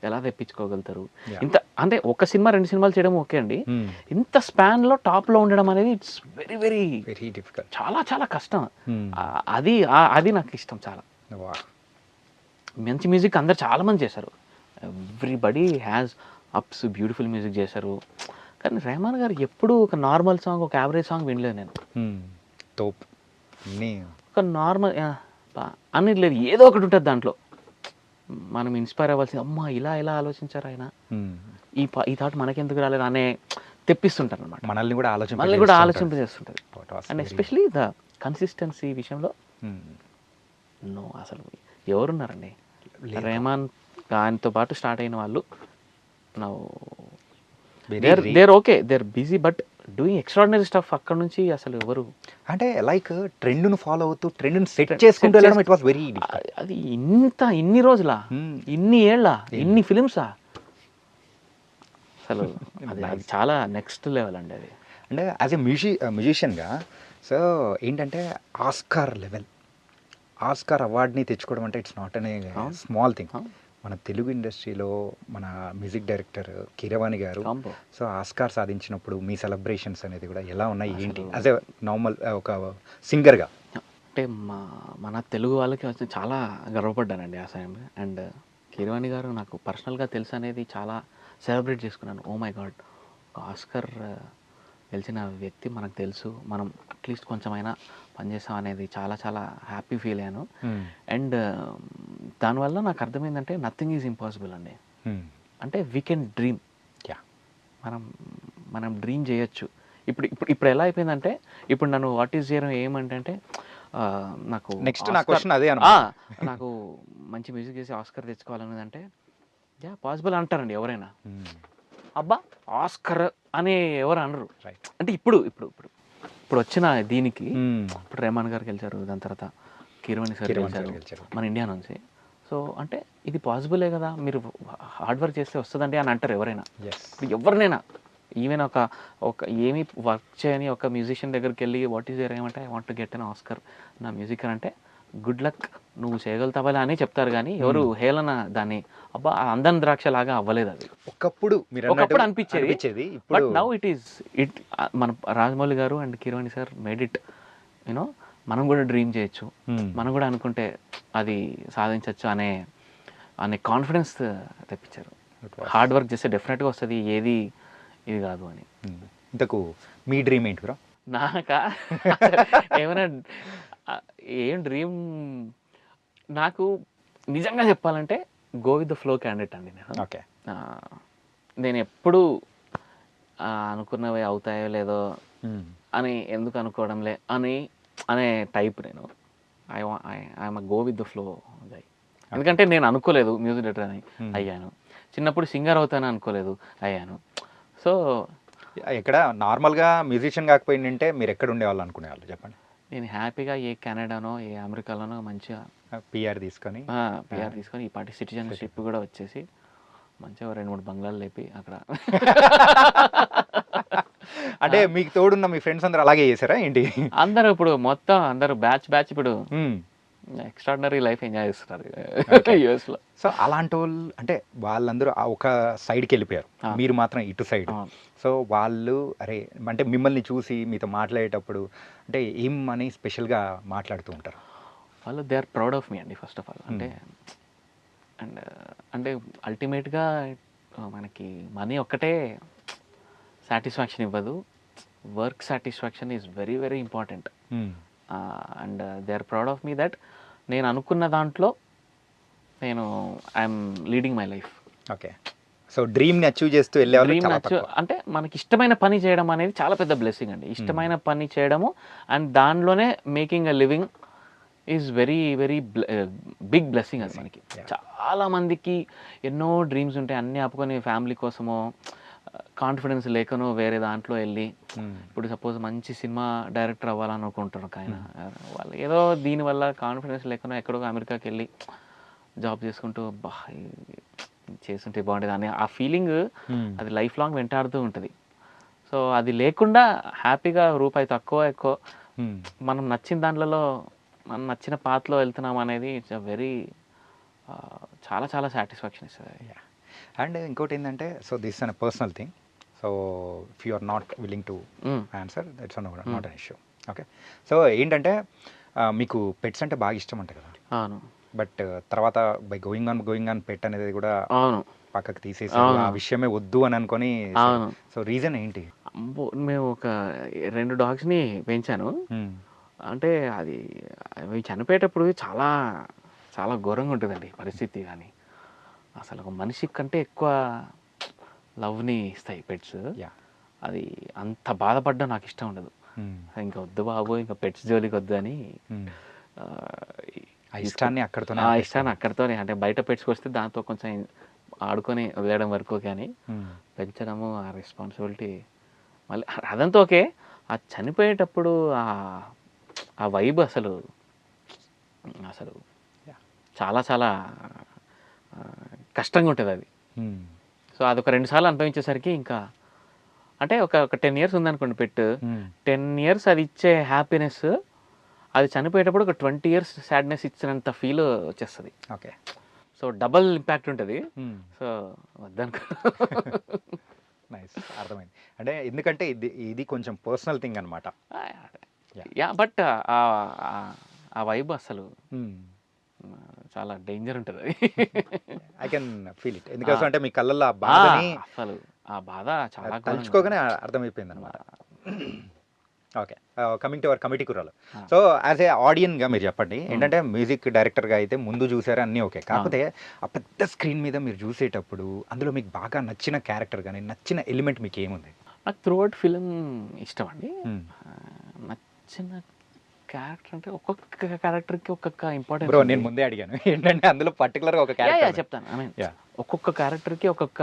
ఎలా తెప్పించుకోగలుగుతారు? ఇంత అంటే ఒక సినిమా 2 సినిమాలు చేయడం ఓకే అండి, ఇంత స్పాన్లో టాప్లో ఉండడం అనేది it's very very very difficult, చాలా కష్టం. అది నాకు ఇష్టం చాలా. మంచి మ్యూజిక్ అందరు చాలామంది చేశారు, everybody has ups, beautiful music చేశారు. కానీ రెహమాన్ గారు ఎప్పుడు ఒక నార్మల్ సాంగ్, ఒక యావరేజ్ సాంగ్ వినలేదు నేను. ఒక నార్మల్ అని లేదు, ఏదో ఒకటి ఉంటుంది దాంట్లో మనం ఇన్స్పైర్ అవ్వాల్సింది. అమ్మా ఇలా ఆలోచించారు ఆయన, ఈ థాట్ మనకెందుకు రాలేదు అనే తెప్పిస్తుంటారు అనమాట. మనల్ని కూడా ఆలోచింపజేస్తుంటారు. అండ్ ఎస్పెషలీ ద కన్సిస్టెన్సీ విషయంలో అసలు ఎవరున్నారండి? రెహమాన్ ఆయనతో పాటు స్టార్ట్ అయిన వాళ్ళు they're okay, they're busy but doing extraordinary stuff. అక్కడ నుంచి అసలు ఎవరు అంటే లైక్ ట్రెండ్ను ఫాలో అవుతూ ట్రెండ్ని సెట్ చేసుకుంటూ వెళ్ళడం, ఇట్ వాస్ వెరీ డిఫికల్ట్. అది ఇన్ని రోజులా, ఇన్ని ఏళ్ళ, ఇన్ని ఫిలిమ్సా, అసలు అది చాలా నెక్స్ట్ లెవెల్ అండి అది. అంటే యాజ్ ఎ మ్యూజిషియన్గా సో ఏంటంటే ఆస్కార్ అవార్డ్ని తెచ్చుకోవడం అంటే ఇట్స్ నాట్ అనే స్మాల్ థింగ్. మన తెలుగు ఇండస్ట్రీలో మన మ్యూజిక్ డైరెక్టర్ కీరవాణి గారు కాంబో. సో ఆస్కార్ సాధించినప్పుడు మీ సెలబ్రేషన్స్ అనేది కూడా ఎలా ఉన్నాయి ఏంటి యాజ్ ఎ నార్మల్ ఒక సింగర్గా? అంటే మన తెలుగు వాళ్ళకి వచ్చి చాలా గర్వపడ్డానండి ఆ సమయంలో. అండ్ కీరవాణి గారు నాకు పర్సనల్గా తెలుసు అనేది చాలా సెలబ్రేట్ చేసుకున్నాను. ఓ మై గాడ్, ఆస్కర్ గెలిచిన వ్యక్తి మనకు తెలుసు, మనం అట్లీస్ట్ కొంచెమైనా పనిచేస్తాం అనేది చాలా చాలా హ్యాపీ ఫీల్ అయ్యాను. అండ్ దానివల్ల నాకు అర్థమైందంటే నథింగ్ ఈజ్ ఇంపాసిబుల్ అండి. అంటే వీ కెన్ డ్రీమ్. మనం డ్రీమ్ చేయొచ్చు. ఇప్పుడు ఎలా అయిపోయిందంటే, ఇప్పుడు నన్ను వాట్ ఈస్ యువర్ ఏమంటే నాకు నెక్స్ట్ నా క్వశ్చన్ అదే అన్నమాట. నాకు మంచి మ్యూజిక్ చేసి ఆస్కర్ తెచ్చుకోవాలన్నది అంటే పాసిబుల్ అంటారండి ఎవరైనా. అబ్బా ఆస్కర్ అని ఎవరు అనరు. రైట్. అంటే ఇప్పుడు వచ్చిన దీనికి ఇప్పుడు రెహమాన్ గారు గెలిచారు, దాని తర్వాత కీరవాణి సార్ గెలిచారు మన ఇండియా నుంచి. సో అంటే ఇది పాసిబులే కదా, మీరు హార్డ్ వర్క్ చేస్తే వస్తుందండి అని అంటారు ఎవరైనా. ఇప్పుడు ఎవరినైనా ఈవెన్ ఒక ఏమి వర్క్ చేయని ఒక మ్యూజిషియన్ దగ్గరికి వెళ్ళి వాట్ ఈజ్ యర్ ఏమంటే I want to get an Oscar నా మ్యూజిక్ అంటే గుడ్ లక్, నువ్వు చేయగలుగుతావా అని చెప్తారు. కానీ ఎవరు హేళన దాన్ని అబ్బా అందన్ ద్రాక్ష లాగా అవ్వలేదు. అది ఒకప్పుడు అనిపించేది. బట్ నౌ ఇట్ మన రాజమౌళి గారు and Keeravani sir made it you know, మనం కూడా డ్రీమ్ చేయొచ్చు, మనం కూడా అనుకుంటే అది సాధించవచ్చు అనే కాన్ఫిడెన్స్ తెప్పించారు. హార్డ్ వర్క్ చేస్తే డెఫినెట్గా వస్తుంది, ఏది ఇది కాదు అని. ఇంతకు మీ డ్రీమ్ ఏంటి బ్రో? నాకా ఏమైనా ఏం డ్రీమ్, నాకు నిజంగా చెప్పాలంటే go with the flow candidate అండి నేను. ఓకే. నేను ఎప్పుడు అనుకున్నవి అవుతాయో లేదో అని ఎందుకు అనుకోవడంలే అనే టైప్ నేను. I'm go with the flow guy. ఎందుకంటే నేను అనుకోలేదు మ్యూజిక్ డైరెక్టర్ అని అయ్యాను, చిన్నప్పుడు సింగర్ అవుతాను అనుకోలేదు అయ్యాను. సో ఎక్కడ నార్మల్గా మ్యూజిషియన్ కాకపోయిందంటే మీరు ఎక్కడ ఉండేవాళ్ళు అనుకునేవాళ్ళు చెప్పండి? నేను హ్యాపీగా ఏ కెనడానో ఏ అమెరికాలోనో మంచిగా పిఆర్ తీసుకొని ఈ పార్టీ సిటిజన్షిప్ కూడా వచ్చేసి మంచిగా 2-3 బంగ్లాలు లేపి అక్కడ. అంటే మీకు తోడున్న మీ ఫ్రెండ్స్ అందరూ అలాగే చేశారా ఏంటి? అందరూ ఇప్పుడు మొత్తం అందరూ బ్యాచ్ ఇప్పుడు ఎక్స్ట్రాడినరీ లైఫ్ ఎంజాయ్ చేస్తున్నారు యూఎస్లో. సో అలాంటి వాళ్ళు అంటే వాళ్ళందరూ ఒక సైడ్కి వెళ్ళిపోయారు, మీరు మాత్రం ఇటు సైడ్. సో వాళ్ళు అరే అంటే మిమ్మల్ని చూసి మీతో మాట్లాడేటప్పుడు అంటే ఏం అని స్పెషల్గా మాట్లాడుతూ ఉంటారు వాళ్ళు? దే ఆర్ ప్రౌడ్ ఆఫ్ మీ అండి ఫస్ట్ ఆఫ్ ఆల్. అంటే అల్టిమేట్గా మనకి మనీ ఒక్కటే సాటిస్ఫాక్షన్ ఇవ్వదు, work satisfaction is very very important. And they are proud of me that నేను అనుకున్న దాంట్లో నేను I'm leading my life. Okay. So డ్రీమ్ని అచీవ్ చేస్తూ వెళ్ళేవాళ్ళు. అంటే మనకి ఇష్టమైన పని చేయడం అనేది చాలా పెద్ద బ్లెస్సింగ్ అండి. ఇష్టమైన పని చేయడము అండ్ దానిలోనే making a living is very very big blessing అది మనకి. చాలా మందికి ఎన్నో డ్రీమ్స్ ఉంటాయి, అన్నీ ఆపుకొని ఫ్యామిలీ కోసమో కాన్ఫిడెన్స్ లేకనో వేరే దాంట్లో వెళ్ళి ఇప్పుడు సపోజ్ మంచి సినిమా డైరెక్టర్ అవ్వాలని అనుకుంటారు ఆయన, వాళ్ళు ఏదో దీనివల్ల కాన్ఫిడెన్స్ లేకనో ఎక్కడో అమెరికాకి వెళ్ళి జాబ్ చేసుకుంటూ బా చేస్తుంటే బాగుండేది అని ఆ ఫీలింగ్ అది లైఫ్ లాంగ్ వెంటాడుతూ ఉంటుంది. సో అది లేకుండా హ్యాపీగా రూపాయి తక్కువ ఎక్కువ మనం నచ్చిన దాంట్లో మనం నచ్చిన పాత్రలో వెళ్తున్నాం అనేది ఇట్స్ అ వెరీ చాలా చాలా సాటిస్ఫాక్షన్ ఇస్తుంది. అండ్ ఇంకోటి ఏంటంటే so this an personal thing, so if you are not willing to answer that's not an issue. Okay. So ఏంటంటే మీకు పెట్స్ అంటే బాగా ఇష్టం అంట కదా? అవును. బట్ తర్వాత బై గోయింగ్ ఆన్ పెట్ అనేది కూడా అవును పక్కకు తీసేసి ఆ విషయమే వద్దు అని అనుకొని. సో రీజన్ ఏంటి? మేము ఒక 2 డాగ్స్ని పెంచాను. అంటే అది అవి చనిపోయేటప్పుడు చాలా చాలా ఘోరంగా ఉంటుందండి పరిస్థితి. కానీ అసలు ఒక మనిషి కంటే ఎక్కువ లవ్ని ఇస్తాయి పెట్స్. అది అంత బాధపడ్డా నాకు ఇష్టం ఉండదు. ఇంకా వద్దు బాబు, ఇంకా పెట్స్ జోలికి వద్దు అని ఇష్టాన్ని అక్కడితోనే అంటే బయట పెట్స్కి వస్తే దాంతో కొంచెం ఆడుకొని వదిలేయడం వరకు, కానీ పెంచడము ఆ రెస్పాన్సిబిలిటీ మళ్ళీ అదంతా ఓకే. ఆ చనిపోయేటప్పుడు ఆ వైబ్ అసలు చాలా చాలా కష్టంగా ఉంటుంది అది. సో అదొక 2 సార్లు అనుభవించేసరికి ఇంకా అంటే ఒక 10 years ఉందనుకోండి పెట్, 10 years అది ఇచ్చే హ్యాపీనెస్ అది చనిపోయేటప్పుడు ఒక 20 years సాడ్నెస్ ఇచ్చినంత ఫీల్ వచ్చేస్తుంది. ఓకే. సో డబల్ ఇంపాక్ట్ ఉంటుంది. సో వద్దనుకో. నైస్, అర్థమైంది. అంటే ఎందుకంటే ఇది కొంచెం పర్సనల్ థింగ్ అనమాట. యా, బట్ ఆ వైబ్ అసలు చాలా డేంజర్ ఉంటుంది అది. I can feel it. ఎందుకోసం అంటే మీ కళ్ళల్లో ఆ బాధని అసలు ఆ బాధ చాలా తలుచుకోగానే అర్థమైపోయింది అనమాట. Okay, coming to our committee కుర్రాలు. Ah. సో యాజ్ ఏ ఆడియన్గా మీరు చెప్పండి, ఏంటంటే మ్యూజిక్ డైరెక్టర్గా అయితే ముందు చూసారు అన్నీ ఓకే, కాకపోతే ఆ పెద్ద స్క్రీన్ మీద మీరు చూసేటప్పుడు అందులో మీకు బాగా నచ్చిన క్యారెక్టర్ కానీ నచ్చిన ఎలిమెంట్ మీకు ఏముంది? నాకు త్రూఅవుట్ ఫిలిం ఇష్టం అండి. Hmm. నచ్చిన క్యారెక్టర్ అంటే ఒక్కొక్క క్యారెక్టర్కి ఒక్కొక్క ఇంపార్టెన్స్. బ్రో నేను ముందే అడిగాను ఏంటంటే అందులో పర్టికులర్గా ఒక క్యారెక్టర్ చెప్తాను. I mean Yeah. ఒక్కొక్క క్యారెక్టర్కి ఒక్కొక్క